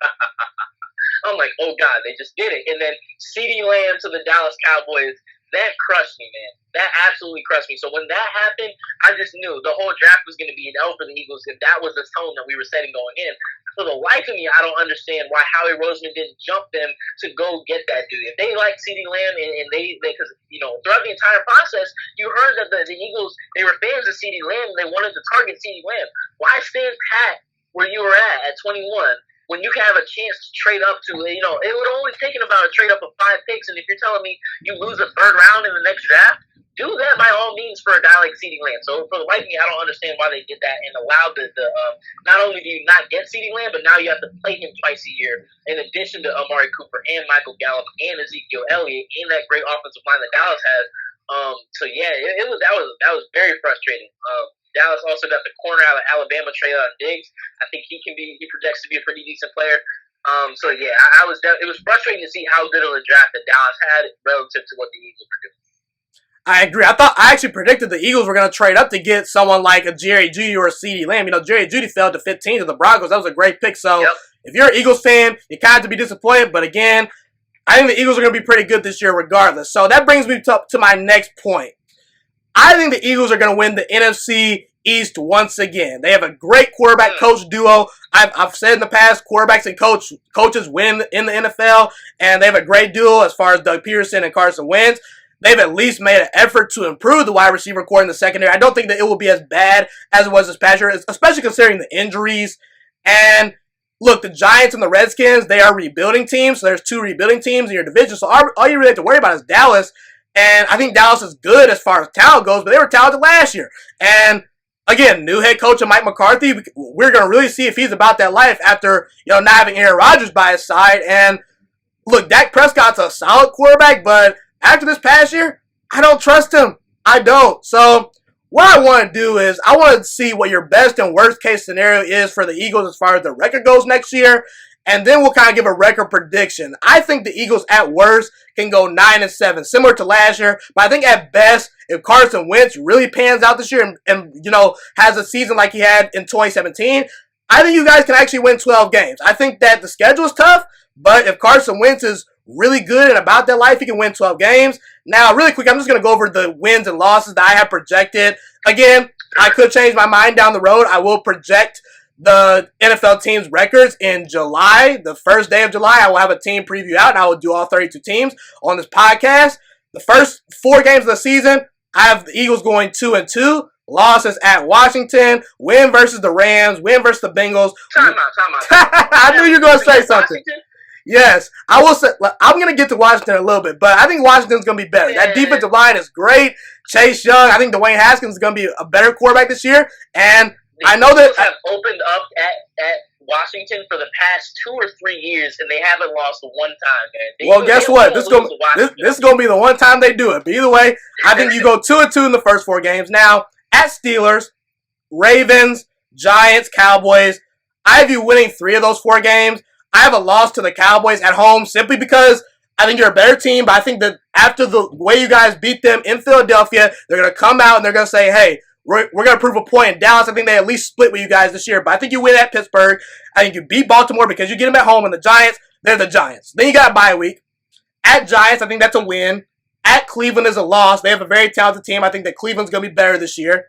I'm like, oh God, they just did it. And then CeeDee Lamb to the Dallas Cowboys, that crushed me, man. That absolutely crushed me. So when that happened, I just knew the whole draft was going to be an L for the Eagles if that was the tone that we were setting going in. For the life of me, I don't understand why Howie Roseman didn't jump them to go get that dude. If they like CeeDee Lamb and they because throughout the entire process, you heard that the Eagles, they were fans of CeeDee Lamb. They wanted to target CeeDee Lamb. Why stand pat where you were at 21? When you can have a chance to trade up to, it would only taken about a trade up of 5 picks, and if you're telling me you lose a third round in the next draft, do that by all means for a guy like CeeDee Lamb. So for the life of me, I don't understand why they did that and allowed the not only do you not get CeeDee Lamb, but now you have to play him twice a year in addition to Amari Cooper and Michael Gallup and Ezekiel Elliott and that great offensive line that Dallas has. So yeah, that was very frustrating. Dallas also got the corner out of Alabama, Traylon Diggs. I think he projects to be a pretty decent player. So yeah, it was frustrating to see how good of a draft that Dallas had relative to what the Eagles were doing. I agree. I actually predicted the Eagles were going to trade up to get someone like a Jerry Jeudy or a CeeDee Lamb. Jerry Jeudy fell to 15 to the Broncos. That was a great pick. So If you're an Eagles fan, you kind of have to be disappointed. But again, I think the Eagles are going to be pretty good this year regardless. So that brings me to my next point. I think the Eagles are going to win the NFC East once again. They have a great quarterback-coach duo. I've said in the past, quarterbacks and coaches win in the NFL, and they have a great duo as far as Doug Peterson and Carson Wentz. They've at least made an effort to improve the wide receiver core in the secondary. I don't think that it will be as bad as it was this past year, especially considering the injuries. And look, the Giants and the Redskins, they are rebuilding teams. So there's 2 rebuilding teams in your division. So all you really have to worry about is Dallas. And I think Dallas is good as far as talent goes, but they were talented last year. And again, new head coach Mike McCarthy, we're going to really see if he's about that life after, not having Aaron Rodgers by his side. And look, Dak Prescott's a solid quarterback, but after this past year, I don't trust him. I don't. So what I want to do is I want to see what your best and worst case scenario is for the Eagles as far as the record goes next year. And then we'll kind of give a record prediction. I think the Eagles at worst can go 9-7, similar to last year. But I think at best, if Carson Wentz really pans out this year and has a season like he had in 2017, I think you guys can actually win 12 games. I think that the schedule is tough, but if Carson Wentz is really good and about that life, he can win 12 games. Now, really quick, I'm just going to go over the wins and losses that I have projected. Again, I could change my mind down the road. I will project the NFL teams' records in July. The first day of July, I will have a team preview out, and I will do all 32 teams on this podcast. The first 4 games of the season, I have the Eagles going 2-2. Losses at Washington, win versus the Rams, win versus the Bengals. Time out. I knew you were going to say something. Washington? Yes, I will say, I'm going to get to Washington in a little bit, but I think Washington's going to be better. That defensive line is great. Chase Young, I think Dwayne Haskins is going to be a better quarterback this year. And I know that have opened up at Washington for the past 2 or 3 years, and they haven't lost one time, man. Guess what? This is gonna be the one time they do it. But either way, I think you go 2-2 in the first 4 games. Now at Steelers, Ravens, Giants, Cowboys. I have you winning 3 of those 4 games. I have a loss to the Cowboys at home simply because I think you're a better team. But I think that after the way you guys beat them in Philadelphia, they're gonna come out and they're gonna say, "Hey, we're going to prove a point." In Dallas, I think they at least split with you guys this year. But I think you win at Pittsburgh. I think you beat Baltimore because you get them at home. And the Giants, they're the Giants. Then you got a bye week. At Giants, I think that's a win. At Cleveland is a loss. They have a very talented team. I think that Cleveland's going to be better this year.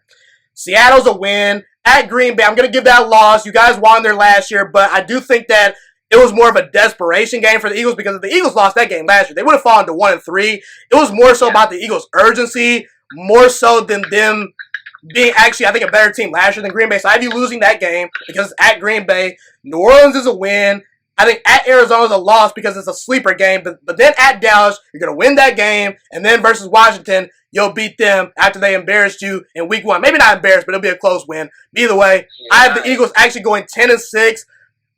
Seattle's a win. At Green Bay, I'm going to give that a loss. You guys won there last year. But I do think that it was more of a desperation game for the Eagles because if the Eagles lost that game last year, they would have fallen to 1-3. It was more so about the Eagles' urgency, more so than them being actually, I think, a better team last year than Green Bay. So I have you losing that game because it's at Green Bay. New Orleans is a win. I think at Arizona is a loss because it's a sleeper game. But then at Dallas, you're going to win that game. And then versus Washington, you'll beat them after they embarrassed you in week 1. Maybe not embarrassed, but it'll be a close win. Either way, I have the Eagles actually going 10-6.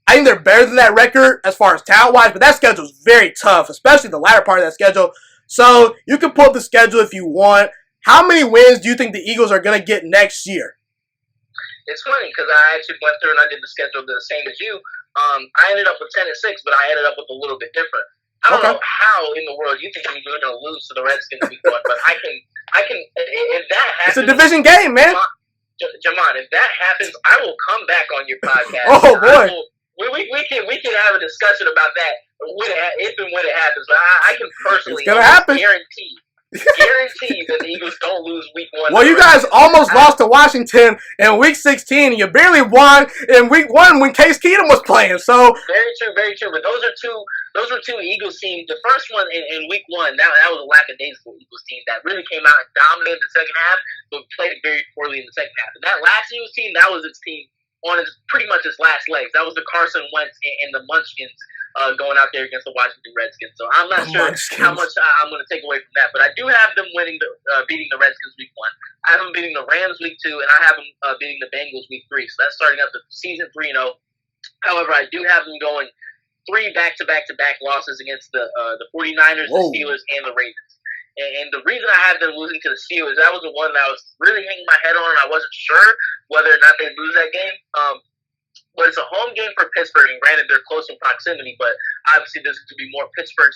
I think they're better than that record as far as talent-wise, but that schedule is very tough, especially the latter part of that schedule. So you can pull up the schedule if you want. How many wins do you think the Eagles are going to get next year? It's funny because I actually went through and I did the schedule the same as you. I ended up with 10-6, but I ended up with a little bit different. I don't know how in the world you think we're going to lose to the Redskins week 1, but I can. If that happens, it's a division game, man. Jamon, if that happens, I will come back on your podcast. Oh boy. We can have a discussion about that if and when it happens. But I can personally guarantee that the Eagles don't lose week 1. Well, you guys almost lost to Washington in week 16, and you barely won in week 1 when Case Keenum was playing. So very true, very true. But those were two Eagles teams. The first one in week 1, that was a lackadaisical Eagles team that really came out and dominated the second half, but played very poorly in the second half. And that last Eagles team, that was its team on pretty much its last legs. That was the Carson Wentz and the Munchkins going out there against the Washington Redskins. So I'm not sure how much I'm going to take away from that. But I do have them beating the Redskins week 1. I have them beating the Rams week 2, and I have them beating the Bengals week 3. So that's starting out the season 3-0. However, I do have them going 3 back-to-back losses against the 49ers, the Steelers, and the Ravens. And the reason I had them losing to the Steelers, that was the one that I was really hanging my head on, and I wasn't sure whether or not they'd lose that game. But it's a home game for Pittsburgh, and granted, they're close in proximity, but obviously there's going to be more Pittsburgh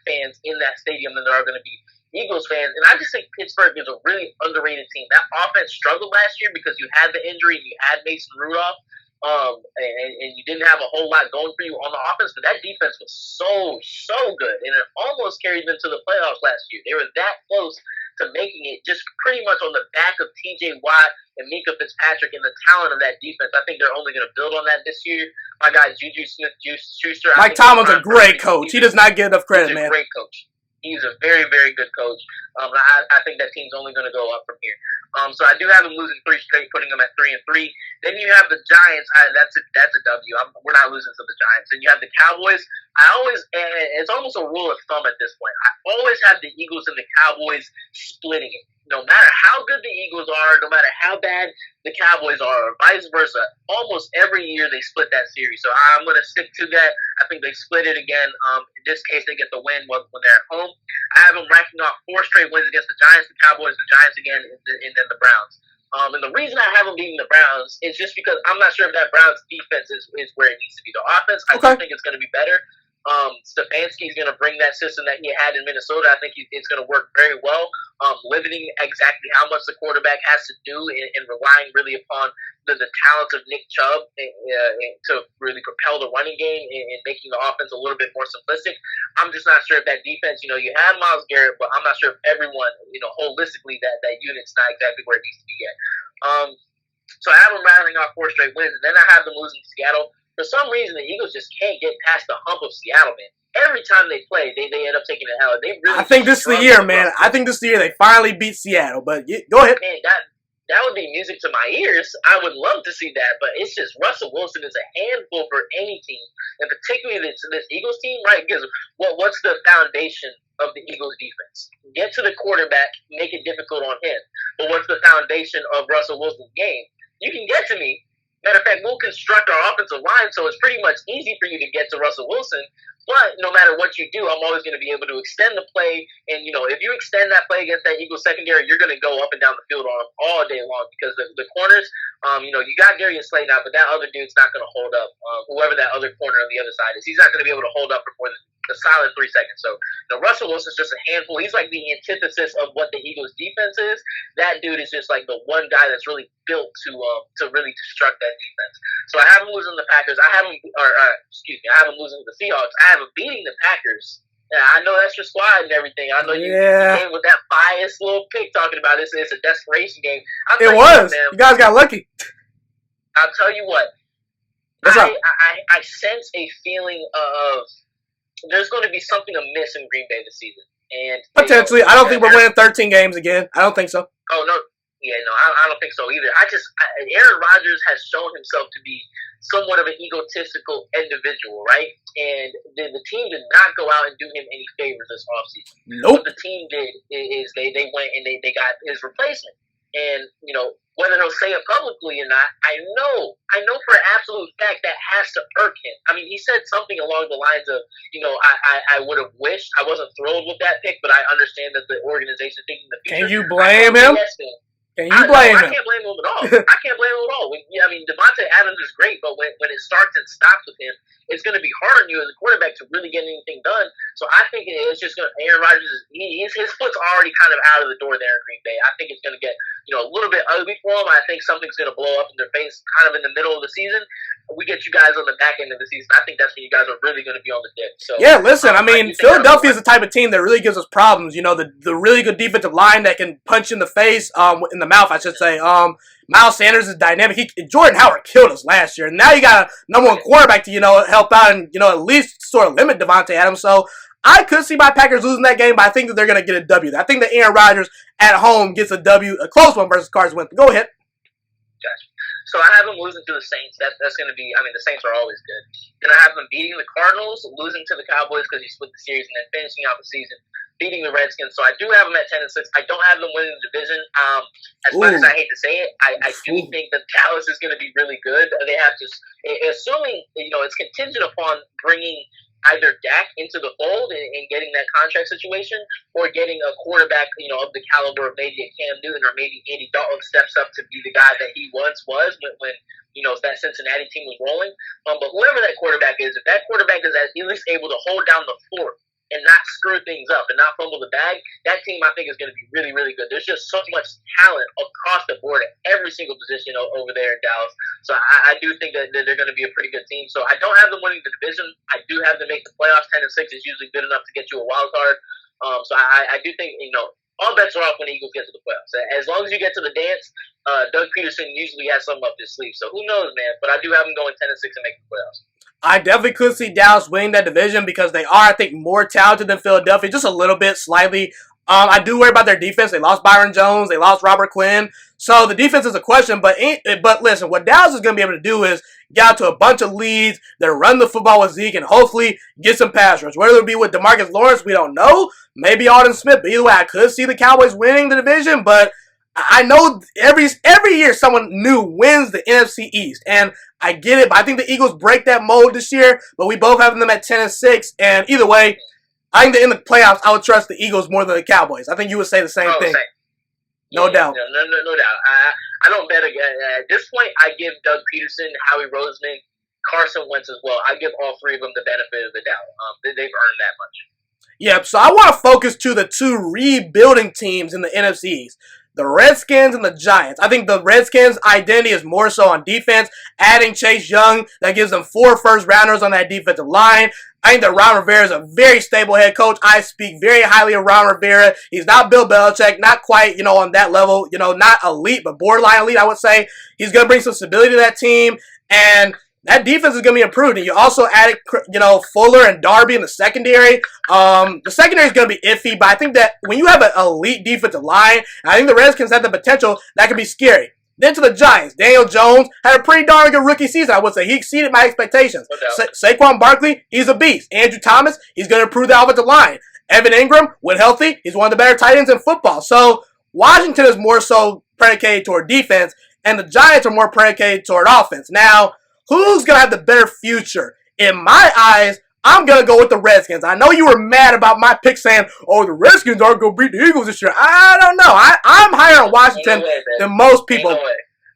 fans in that stadium than there are going to be Eagles fans. And I just think Pittsburgh is a really underrated team. That offense struggled last year because you had the injury and you had Mason Rudolph. And you didn't have a whole lot going for you on the offense, but that defense was so good, and it almost carried them to the playoffs last year. They were that close to making it, just pretty much on the back of T.J. Watt and Minkah Fitzpatrick and the talent of that defense. I think they're only going to build on that this year. My guy Juju Smith-Schuster. Mike Tomlin's a great coach. He does not get enough credit, man. He's a great coach. He's a very, very good coach. I think that team's only going to go up from here. So I do have them losing 3 straight, putting them at 3-3. Then you have the Giants. That's a W. We're not losing to the Giants. And you have the Cowboys. It's almost a rule of thumb at this point. I always have the Eagles and the Cowboys splitting it. No matter how good the Eagles are, no matter how bad the Cowboys are, or vice versa, almost every year they split that series. So I'm going to stick to that. I think they split it again. In this case, they get the win when they're at home. I have them racking off 4 straight wins against the Giants, the Cowboys, the Giants again, and then the Browns. And the reason I have them beating the Browns is just because I'm not sure if that Browns defense is where it needs to be. The offense, I do think it's going to be better. Stefanski's going to bring that system that he had in Minnesota. I think it's going to work very well, limiting exactly how much the quarterback has to do and relying really upon the talents of Nick Chubb to really propel the running game and making the offense a little bit more simplistic. I'm just not sure if that defense, you have Myles Garrett, but I'm not sure if everyone, holistically that unit's not exactly where it needs to be yet. So I have them rattling off 4 straight wins, and then I have them losing to Seattle. For some reason, the Eagles just can't get past the hump of Seattle, man. Every time they play, they end up taking an L. I think this is the year, man. I think this is the year they finally beat Seattle. But go ahead. Man, that would be music to my ears. I would love to see that, but it's just Russell Wilson is a handful for any team, and particularly this Eagles team, right? Because what's the foundation of the Eagles defense? Get to the quarterback, make it difficult on him. But what's the foundation of Russell Wilson's game? You can get that to me. Matter of fact, we'll construct our offensive line so it's pretty much easy for you to get to Russell Wilson. But no matter what you do, I'm always going to be able to extend the play. And, if you extend that play against that Eagles secondary, you're going to go up and down the field on them all day long because the corners, you got Darius Slay now, but that other dude's not going to hold up. Whoever that other corner on the other side is, he's not going to be able to hold up for more than a solid 3 seconds. So, Russell Wilson's just a handful. He's like the antithesis of what the Eagles defense is. That dude is just like the one guy that's really built to really destruct that defense. So I have him losing the Packers. I have him losing the Seahawks. I have him beating the Packers. Yeah, I know that's your squad and everything. I know you came with that biased little pick talking about it's a desperation game. It was. You guys got lucky. I'll tell you what. I sense a feeling of there's going to be something amiss in Green Bay this season. And potentially. I don't think we're winning 13 games again. I don't think so. Oh, no. Yeah, no, I don't think so either. Aaron Rodgers has shown himself to be somewhat of an egotistical individual, right? And the team did not go out and do him any favors this offseason. Nope. What the team did is they went and they got his replacement. And, whether he'll say it publicly or not, I know for an absolute fact that has to irk him. I mean, he said something along the lines of, I would have wished I wasn't thrilled with that pick, but I understand that the organization thinking the future. Can you blame him? Can you blame him? I can't blame him at all. I can't blame him at all. Devontae Adams is great, but when it starts and stops with him, it's going to be hard on you as a quarterback to really get anything done. So I think it's just going to, Aaron Rodgers, his foot's already kind of out of the door there in Green Bay. I think it's going to get, a little bit ugly for him. I think something's going to blow up in their face kind of in the middle of the season. We get you guys on the back end of the season. I think that's when you guys are really going to be on the dip. So yeah, listen, Philadelphia is the type of team that really gives us problems. The really good defensive line that can punch in the face, in the mouth, I should say. Miles Sanders is dynamic. Jordan Howard killed us last year. And now you got a number one quarterback to, help out and, at least sort of limit Devontae Adams. So I could see my Packers losing that game, but I think that they're going to get a W. I think that Aaron Rodgers at home gets a W, a close one versus Carson Wentz. Go ahead. Gotcha. So I have them losing to the Saints. That's going to be, the Saints are always good. Then I have them beating the Cardinals, losing to the Cowboys because he split the series, and then finishing out the season, beating the Redskins. So I do have them at 10-6. I don't have them winning the division. As much as I hate to say it, I do think that Dallas is going to be really good. They have to, assuming, it's contingent upon bringing either Dak into the fold and getting that contract situation, or getting a quarterback, of the caliber of maybe a Cam Newton or maybe Andy Dalton steps up to be the guy that he once was when that Cincinnati team was rolling. But whoever that quarterback is, if that quarterback is at least able to hold down the fort and not screw things up and not fumble the bag, that team I think is going to be really, really good. There's just so much talent across the board at every single position over there in Dallas. So I do think that they're going to be a pretty good team. So I don't have them winning the division. I do have them make the playoffs. 10-6 is usually good enough to get you a wild card. So I do think, all bets are off when the Eagles get to the playoffs. As long as you get to the dance, Doug Peterson usually has something up his sleeve. So who knows, man? But I do have them going 10-6 and making the playoffs. I definitely could see Dallas winning that division because they are, I think, more talented than Philadelphia, just a little bit, slightly. I do worry about their defense. They lost Byron Jones. They lost Robert Quinn. So the defense is a question. But listen, what Dallas is going to be able to do is get out to a bunch of leads, then run the football with Zeke, and hopefully get some pass rush. Whether it be with DeMarcus Lawrence, we don't know. Maybe Alden Smith. But either way, I could see the Cowboys winning the division. But I know every year someone new wins the NFC East, and I get it. But I think the Eagles break that mold this year. But we both have them at 10-6, and either way, I think that in the playoffs, I would trust the Eagles more than the Cowboys. I think you would say the same thing. No doubt. No doubt. I don't bet again. At this point, I give Doug Peterson, Howie Roseman, Carson Wentz as well. I give all three of them the benefit of the doubt. They've earned that much. Yep. So I want to focus to the two rebuilding teams in the NFC East. The Redskins and the Giants. I think the Redskins' identity is more so on defense. Adding Chase Young, that gives them 4 first-rounders on that defensive line. I think that Ron Rivera is a very stable head coach. I speak very highly of Ron Rivera. He's not Bill Belichick, not quite, on that level, not elite, but borderline elite, I would say. He's going to bring some stability to that team, and that defense is going to be improved. And you also added, Fuller and Darby in the secondary. The secondary is going to be iffy, but I think that when you have an elite defensive line, I think the Redskins have the potential that could be scary. Then to the Giants, Daniel Jones had a pretty darn good rookie season, I would say. He exceeded my expectations. No Saquon Barkley, he's a beast. Andrew Thomas, he's going to improve the offensive line. Evan Ingram, when healthy, he's one of the better tight ends in football. So Washington is more so predicated toward defense. and the Giants are more predicated toward offense. Now, who's going to have the better future? In my eyes, I'm going to go with the Redskins. I know you were mad about my pick saying, oh, the Redskins aren't going to beat the Eagles this year. I don't know. I'm higher on Washington than most people.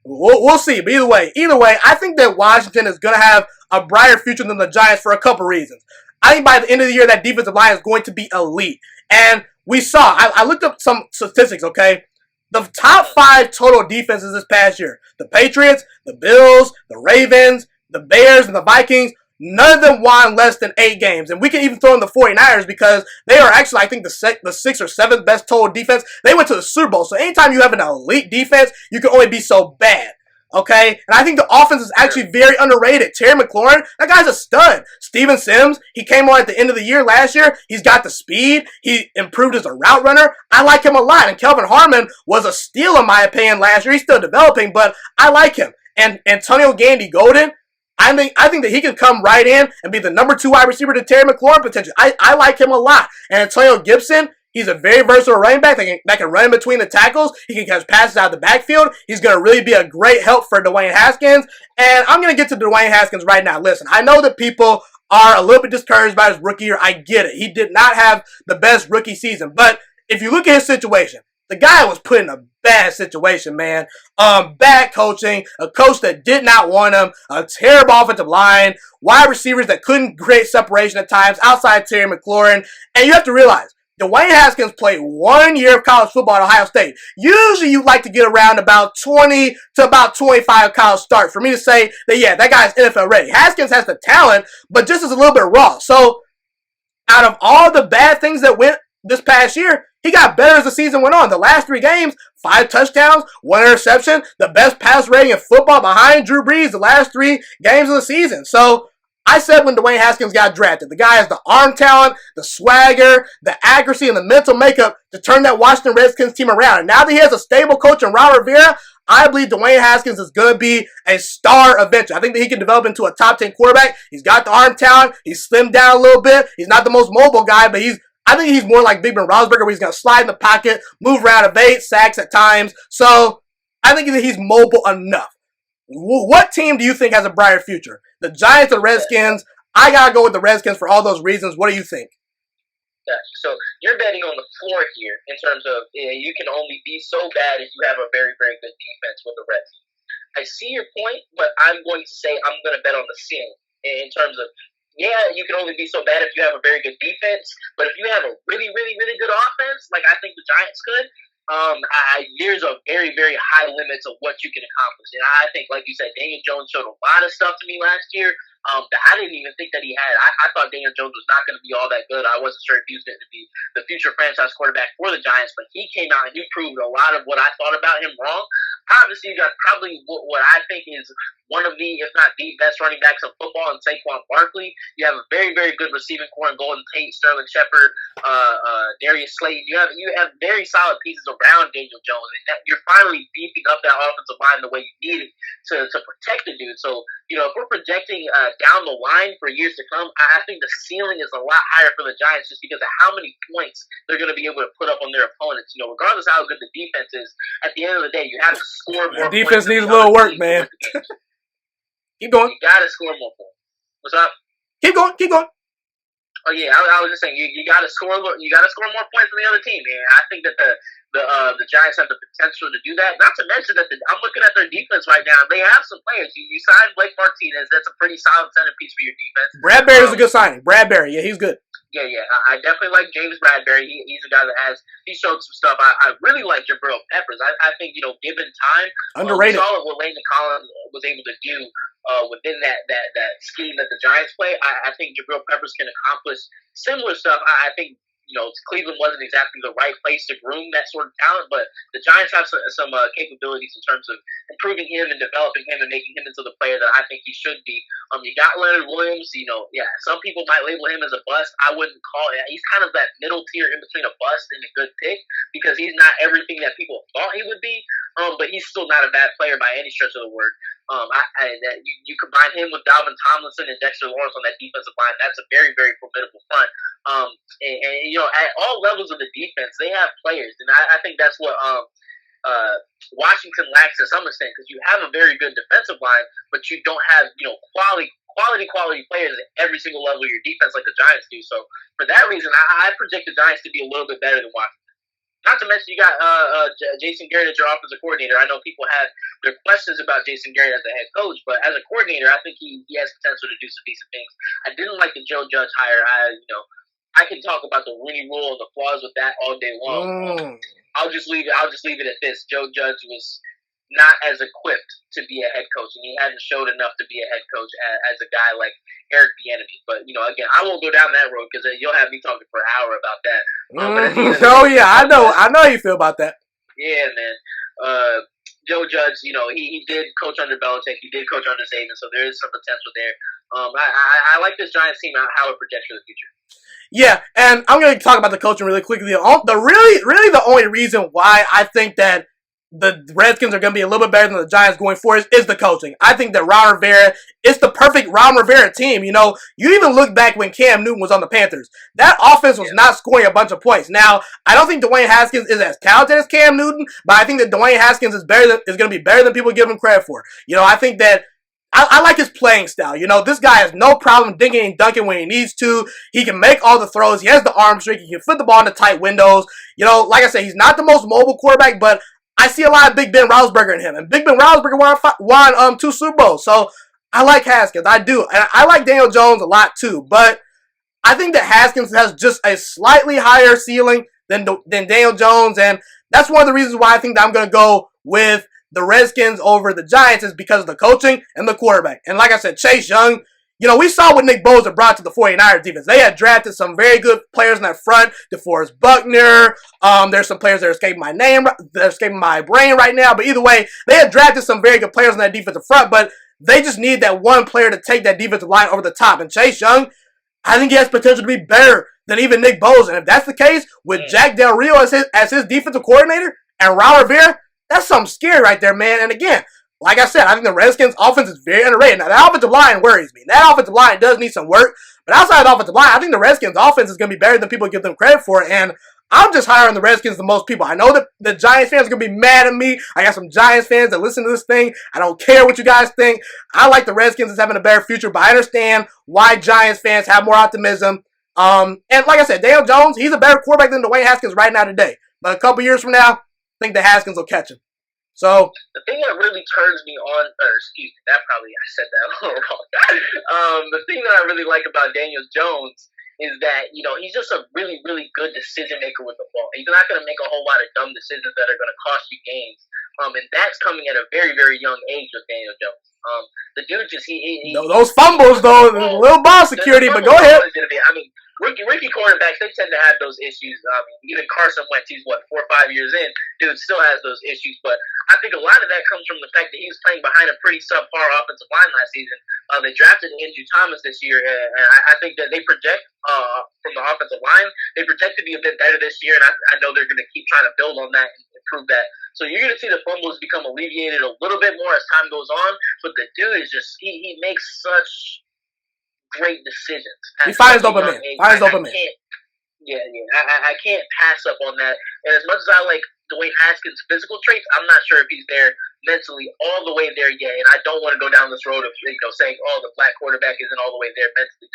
We'll see. But either way, I think that Washington is going to have a brighter future than the Giants for a couple reasons. I think by the end of the year, that defensive line is going to be elite. And we saw, I looked up some statistics, okay? The top 5 total defenses this past year, the Patriots, the Bills, the Ravens, the Bears, and the Vikings, none of them won less than 8 games. And we can even throw in the 49ers because they are actually, I think, the 6th or 7th best total defense. They went to the Super Bowl. So anytime you have an elite defense, you can only be so bad. Okay? And I think the offense is actually very underrated. Terry McLaurin, that guy's a stud. Steven Sims, he came on at the end of the year last year. He's got the speed. He improved as a route runner. I like him a lot. And Kelvin Harmon was a steal in my opinion last year. He's still developing, but I like him. And Antonio Gandy Golden, I think that he can come right in and be the number 2 wide receiver to Terry McLaurin potentially. I like him a lot. And Antonio Gibson, he's a very versatile running back that can run in between the tackles. He can catch passes out of the backfield. He's going to really be a great help for Dwayne Haskins. And I'm going to get to Dwayne Haskins right now. Listen, I know that people are a little bit discouraged by his rookie year. I get it. He did not have the best rookie season. But if you look at his situation, the guy was put in a bad situation, man. Bad coaching, a coach that did not want him, a terrible offensive line, wide receivers that couldn't create separation at times outside Terry McLaurin. And you have to realize, Dwayne Haskins played 1 year of college football at Ohio State. Usually you like to get around about 20 to about 25 college starts for me to say that, yeah, that guy's NFL ready. Haskins has the talent, but just is a little bit raw. So out of all the bad things that went this past year, he got better as the season went on. The last 3 games, 5 touchdowns, 1 interception, the best pass rating in football behind Drew Brees the last 3 games of the season. So I said when Dwayne Haskins got drafted, the guy has the arm talent, the swagger, the accuracy, and the mental makeup to turn that Washington Redskins team around. And now that he has a stable coach in Ron Rivera, I believe Dwayne Haskins is going to be a star eventually. I think that he can develop into a top 10 quarterback. He's got the arm talent. He's slimmed down a little bit. He's not the most mobile guy, but I think he's more like Big Ben Roethlisberger, where he's going to slide in the pocket, move around, evade sacks at times. So I think that he's mobile enough. What team do you think has a brighter future? The Giants or Redskins? I got to go with the Redskins for all those reasons. What do you think? Yeah, so you're betting on the floor here in terms of you can only be so bad if you have a very, very good defense with the Redskins. I see your point, but I'm going to say I'm going to bet on the ceiling in terms of, yeah, you can only be so bad if you have a very good defense, but if you have a really, really, really good offense, like I think the Giants could, there's a very, very high limits of what you can accomplish. And I think, like you said, Daniel Jones showed a lot of stuff to me last year that I didn't even think that he had. I thought Daniel Jones was not going to be all that good. I wasn't sure if he was going to be the future franchise quarterback for the Giants, but he came out and he proved a lot of what I thought about him wrong. Obviously, you got probably what I think is one of the, if not the best running backs of football in Saquon Barkley. You have a very, very good receiving core in Golden Tate, Sterling Shepard, Darius Slayton. You have very solid pieces around Daniel Jones. And you're finally beefing up that offensive line the way you need it to protect the dude. So, if we're projecting down the line for years to come, I think the ceiling is a lot higher for the Giants just because of how many points they're going to be able to put up on their opponents. Regardless of how good the defense is, at the end of the day, you have to score more points. Defense needs a little work, man. Keep going. You got to score more points. What's up? Keep going. Oh yeah, I was just saying you got to score. You got to score more points than the other team, man. I think that the Giants have the potential to do that. Not to mention that I'm looking at their defense right now. They have some players. You signed Blake Martinez. That's a pretty solid centerpiece for your defense. Bradbury is a good signing. Bradbury, yeah, he's good. Yeah. I definitely like James Bradbury. He's a guy that he showed some stuff. I really like Jabril Peppers. I think given time, underrated. We saw what Landon Collins was able to do within that scheme that the Giants play. I think Jabril Peppers can accomplish similar stuff. I think Cleveland wasn't exactly the right place to groom that sort of talent, but the Giants have some capabilities in terms of improving him and developing him and making him into the player that I think he should be. You got Leonard Williams. Some people might label him as a bust. I wouldn't call it. He's kind of that middle tier in between a bust and a good pick because he's not everything that people thought he would be. But he's still not a bad player by any stretch of the word. You combine him with Dalvin Tomlinson and Dexter Lawrence on that defensive line. That's a very, very formidable front. And at all levels of the defense, they have players, and I think that's what Washington lacks to some extent because you have a very good defensive line, but you don't have quality players at every single level of your defense like the Giants do. So for that reason, I project the Giants to be a little bit better than Washington. Not to mention you got Jason Garrett as your offensive coordinator. I know people have their questions about Jason Garrett as a head coach, but as a coordinator, I think he has potential to do some decent things. I didn't like the Joe Judge hire. I can talk about the Rooney Rule and the flaws with that all day long. I'll just leave it at this. Joe Judge was not as equipped to be a head coach, and he hadn't showed enough to be a head coach as a guy like Eric Bieniemy. But again, I won't go down that road because you'll have me talking for an hour about that. Oh yeah, I know how you feel about that. Yeah, man. Joe Judge, he did coach under Belichick, he did coach under Saban, so there is some potential there. I like this Giants team, how it projects for the future. Yeah, and I'm going to talk about the coaching really quickly. Really the only reason why I think that the Redskins are going to be a little bit better than the Giants going forward is the coaching. I think that Ron Rivera is the perfect Ron Rivera team. You even look back when Cam Newton was on the Panthers. That offense was not scoring a bunch of points. Now, I don't think Dwayne Haskins is as talented as Cam Newton, but I think that Dwayne Haskins is going to be better than people give him credit for. I think that I like his playing style. This guy has no problem dinking and dunking when he needs to. He can make all the throws. He has the arm strength. He can fit the ball into tight windows. Like I said, he's not the most mobile quarterback, but I see a lot of Big Ben Roethlisberger in him. And Big Ben Roethlisberger won 2 Super Bowls. So I like Haskins. I do. And I like Daniel Jones a lot too. But I think that Haskins has just a slightly higher ceiling than Daniel Jones. And that's one of the reasons why I think that I'm going to go with the Redskins over the Giants is because of the coaching and the quarterback. And like I said, Chase Young, we saw what Nick Bosa brought to the 49ers defense. They had drafted some very good players in that front. DeForest Buckner. There's some players that are escaping my brain right now. But either way, they had drafted some very good players in that defensive front. But they just need that one player to take that defensive line over the top. And Chase Young, I think he has potential to be better than even Nick Bosa. And if that's the case, with Jack Del Rio as his defensive coordinator and Ron Rivera, that's something scary right there, man. And again, like I said, I think the Redskins' offense is very underrated. Now, the offensive line worries me. That offensive line does need some work. But outside of the offensive line, I think the Redskins' offense is going to be better than people give them credit for. And I'm just higher on the Redskins than most people. I know that the Giants fans are going to be mad at me. I got some Giants fans that listen to this thing. I don't care what you guys think. I like the Redskins as having a better future, but I understand why Giants fans have more optimism. And like I said, Daniel Jones, he's a better quarterback than Dwayne Haskins right now today. But a couple years from now, I think the Haskins will catch him. So the thing that really turns me on, I said that a little wrong. The thing that I really like about Daniel Jones is that, he's just a really, really good decision maker with the ball. He's not going to make a whole lot of dumb decisions that are going to cost you games. And that's coming at a very, very young age with Daniel Jones. The dude just, those fumbles, though, a little ball security, but go ahead. Rookie quarterbacks, they tend to have those issues. Even Carson Wentz, he's 4 or 5 years in, dude still has those issues. But I think a lot of that comes from the fact that he was playing behind a pretty subpar offensive line last season. They drafted Andrew Thomas this year, and I think that they project from the offensive line, they project to be a bit better this year, and I know they're going to keep trying to build on that and improve that. So you're going to see the fumbles become alleviated a little bit more as time goes on, but the dude is just, he makes such great decisions. He finds open man. I can't pass up on that. And as much as I like Dwayne Haskins' physical traits, I'm not sure if he's there mentally all the way there yet. And I don't want to go down this road of saying, the black quarterback isn't all the way there mentally.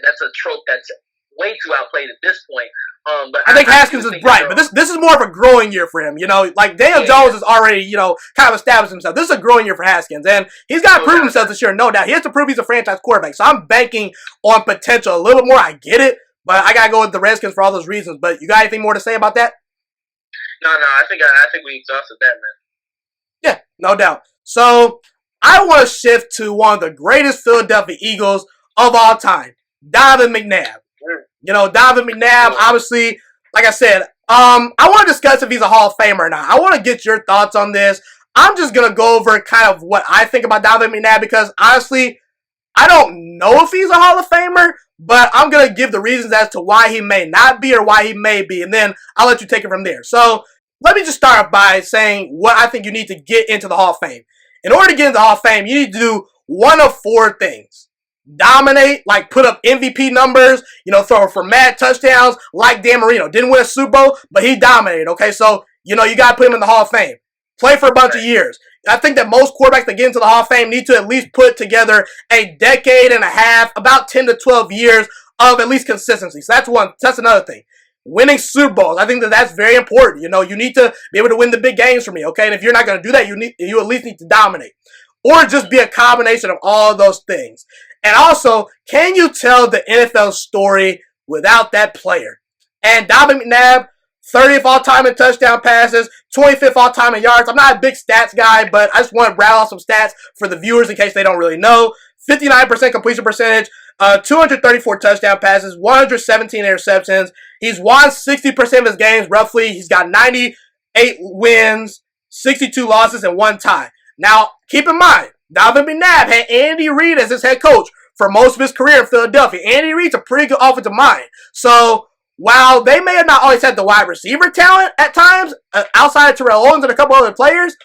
That's a trope that's way too outplayed at this point. But I think Haskins is bright, but this is more of a growing year for him. Like Daniel Jones is already, kind of established himself. This is a growing year for Haskins, and he's got to prove himself this year, no doubt. He has to prove he's a franchise quarterback, so I'm banking on potential a little more. I get it, but I got to go with the Redskins for all those reasons. But you got anything more to say about that? No, I think we exhausted that, man. Yeah, no doubt. So I want to shift to one of the greatest Philadelphia Eagles of all time, Donovan McNabb. Donovan McNabb, obviously, like I said, I want to discuss if he's a Hall of Famer or not. I want to get your thoughts on this. I'm just going to go over kind of what I think about Donovan McNabb because, honestly, I don't know if he's a Hall of Famer, but I'm going to give the reasons as to why he may not be or why he may be, and then I'll let you take it from there. So let me just start by saying what I think you need to get into the Hall of Fame. In order to get into the Hall of Fame, you need to do one of 4 things. Dominate, like put up MVP numbers, throw for mad touchdowns like Dan Marino. Didn't win a Super Bowl, but he dominated, okay? So you got to put him in the Hall of Fame. Play for a bunch of years. I think that most quarterbacks that get into the Hall of Fame need to at least put together a decade and a half, about 10 to 12 years of at least consistency. So that's one. That's another thing. Winning Super Bowls. I think that that's very important. You need to be able to win the big games for me, okay? And if you're not going to do that, you at least need to dominate. Or just be a combination of all those things. And also, can you tell the NFL story without that player? And Donovan McNabb, 30th all-time in touchdown passes, 25th all-time in yards. I'm not a big stats guy, but I just want to rattle off some stats for the viewers in case they don't really know. 59% completion percentage, 234 touchdown passes, 117 interceptions. He's won 60% of his games, roughly. He's got 98 wins, 62 losses, and 1 tie. Now, keep in mind, Donovan McNabb had Andy Reid as his head coach for most of his career in Philadelphia. Andy Reid's a pretty good offensive mind. So, while they may have not always had the wide receiver talent at times, outside of Terrell Owens and a couple other players,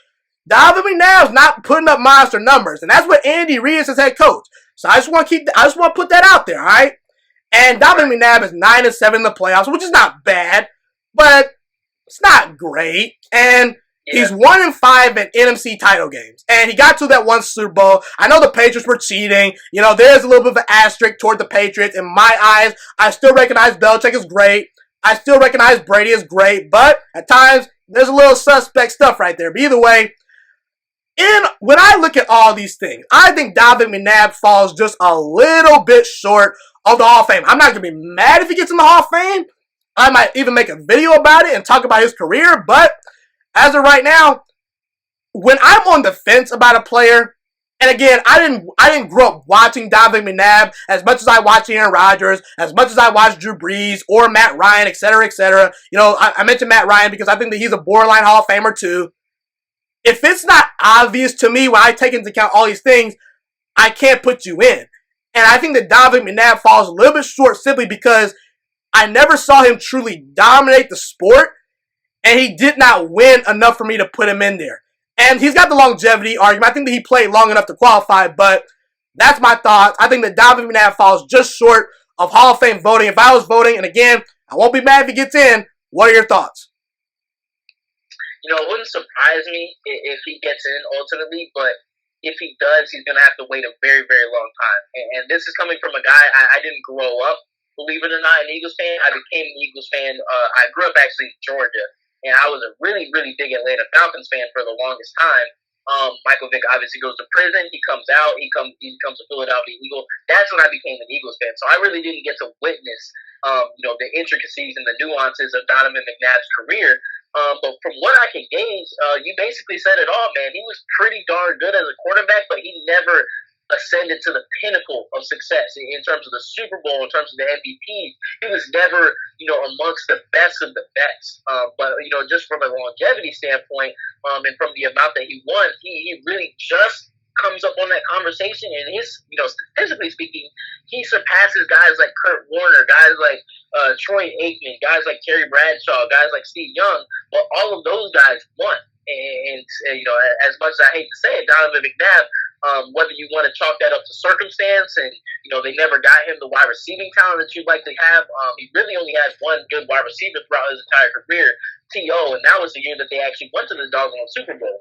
Donovan McNabb's not putting up monster numbers. And that's what Andy Reid is his head coach. So I just want to put that out there, all right? And Donovan McNabb is 9-7 in the playoffs, which is not bad, but it's not great. And he's 1-5 in NFC title games. And he got to that one Super Bowl. I know the Patriots were cheating. There's a little bit of an asterisk toward the Patriots. In my eyes, I still recognize Belichick is great. I still recognize Brady is great. But at times, there's a little suspect stuff right there. But either way, when I look at all these things, I think Donovan McNabb falls just a little bit short of the Hall of Fame. I'm not going to be mad if he gets in the Hall of Fame. I might even make a video about it and talk about his career. But as of right now, when I'm on the fence about a player, and again, I didn't grow up watching Donovan McNabb as much as I watched Aaron Rodgers, as much as I watched Drew Brees or Matt Ryan, et cetera, et cetera. I mentioned Matt Ryan because I think that he's a borderline Hall of Famer too. If it's not obvious to me when I take into account all these things, I can't put you in. And I think that Donovan McNabb falls a little bit short simply because I never saw him truly dominate the sport, and he did not win enough for me to put him in there. And he's got the longevity argument. I think that he played long enough to qualify, but that's my thoughts. I think that Donovan McNabb falls just short of Hall of Fame voting. If I was voting, and again, I won't be mad if he gets in, what are your thoughts? It wouldn't surprise me if he gets in ultimately, but if he does, he's going to have to wait a very, very long time. And this is coming from a guy, I didn't grow up, believe it or not, an Eagles fan. I became an Eagles fan. I grew up actually in Georgia, and I was a really, really big Atlanta Falcons fan for the longest time. Michael Vick obviously goes to prison. He comes out. He becomes a Philadelphia Eagle. That's when I became an Eagles fan. So I really didn't get to witness, the intricacies and the nuances of Donovan McNabb's career. But from what I can gauge, you basically said it all, man. He was pretty darn good as a quarterback, but he never ascended to the pinnacle of success in terms of the Super Bowl, in terms of the MVP. He was never, amongst the best of the best. But, just from a longevity standpoint, and from the amount that he won, he really just comes up on that conversation. And his, statistically speaking, he surpasses guys like Kurt Warner, guys like Troy Aikman, guys like Terry Bradshaw, guys like Steve Young. But all of those guys won. And as much as I hate to say it, Donovan McNabb, whether you want to chalk that up to circumstance and, they never got him the wide receiving talent that you'd like to have. He really only had one good wide receiver throughout his entire career, T.O., and that was the year that they actually went to the doggone Super Bowl.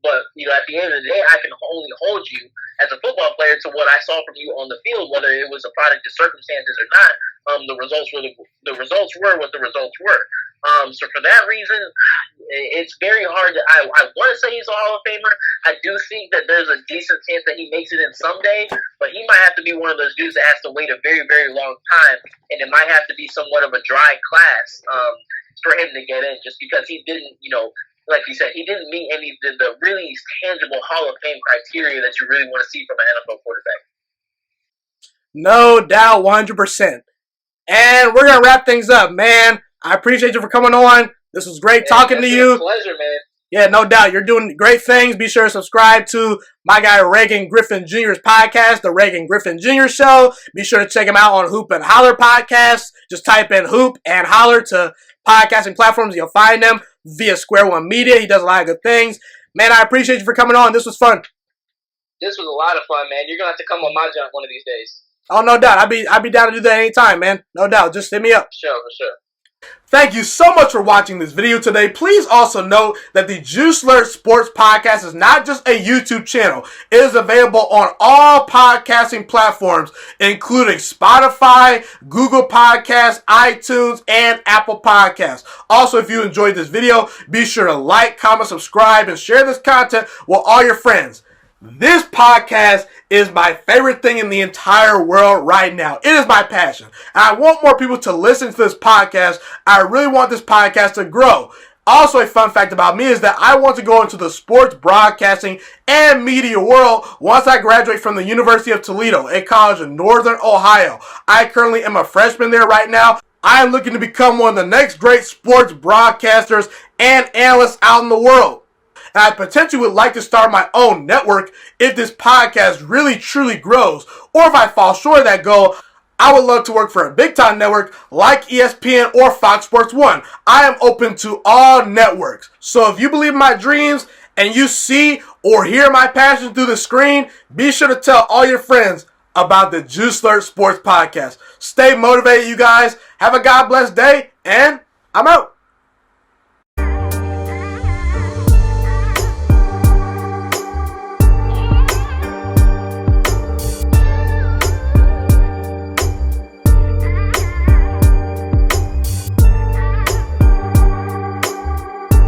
But, at the end of the day, I can only hold you as a football player to what I saw from you on the field, whether it was a product of circumstances or not. The results were what the results were. So for that reason, it's very hard to, I want to say he's a Hall of Famer. I do think that there's a decent chance that he makes it in someday, but he might have to be one of those dudes that has to wait a very, very long time, and it might have to be somewhat of a dry class for him to get in, just because he didn't, like you said, he didn't meet any of the really tangible Hall of Fame criteria that you really want to see from an NFL quarterback. No doubt, 100%. And we're going to wrap things up, man. I appreciate you for coming on. This was great talking to you. It's a pleasure, man. Yeah, no doubt. You're doing great things. Be sure to subscribe to my guy Reagan Griffin Jr.'s podcast, The Reagan Griffin Jr. Show. Be sure to check him out on Hoop and Holler podcast. Just type in Hoop and Holler to podcasting platforms. You'll find them via Square One Media. He does a lot of good things. Man, I appreciate you for coming on. This was fun. This was a lot of fun, man. You're going to have to come on my jump one of these days. Oh, no doubt. I'd be down to do that anytime, man. No doubt. Just hit me up. For sure. Thank you so much for watching this video today. Please also note that the Juiciest Sports Podcast is not just a YouTube channel. It is available on all podcasting platforms, including Spotify, Google Podcasts, iTunes, and Apple Podcasts. Also, if you enjoyed this video, be sure to like, comment, subscribe, and share this content with all your friends. This podcast is my favorite thing in the entire world right now. It is my passion. And I want more people to listen to this podcast. I really want this podcast to grow. Also, a fun fact about me is that I want to go into the sports broadcasting and media world once I graduate from the University of Toledo, a college in Northern Ohio. I currently am a freshman there right now. I am looking to become one of the next great sports broadcasters and analysts out in the world. And I potentially would like to start my own network if this podcast really truly grows. Or if I fall short of that goal, I would love to work for a big time network like ESPN or Fox Sports 1. I am open to all networks. So if you believe in my dreams and you see or hear my passion through the screen, be sure to tell all your friends about the Juiciest Sports Podcast. Stay motivated, you guys. Have a God bless day, and I'm out.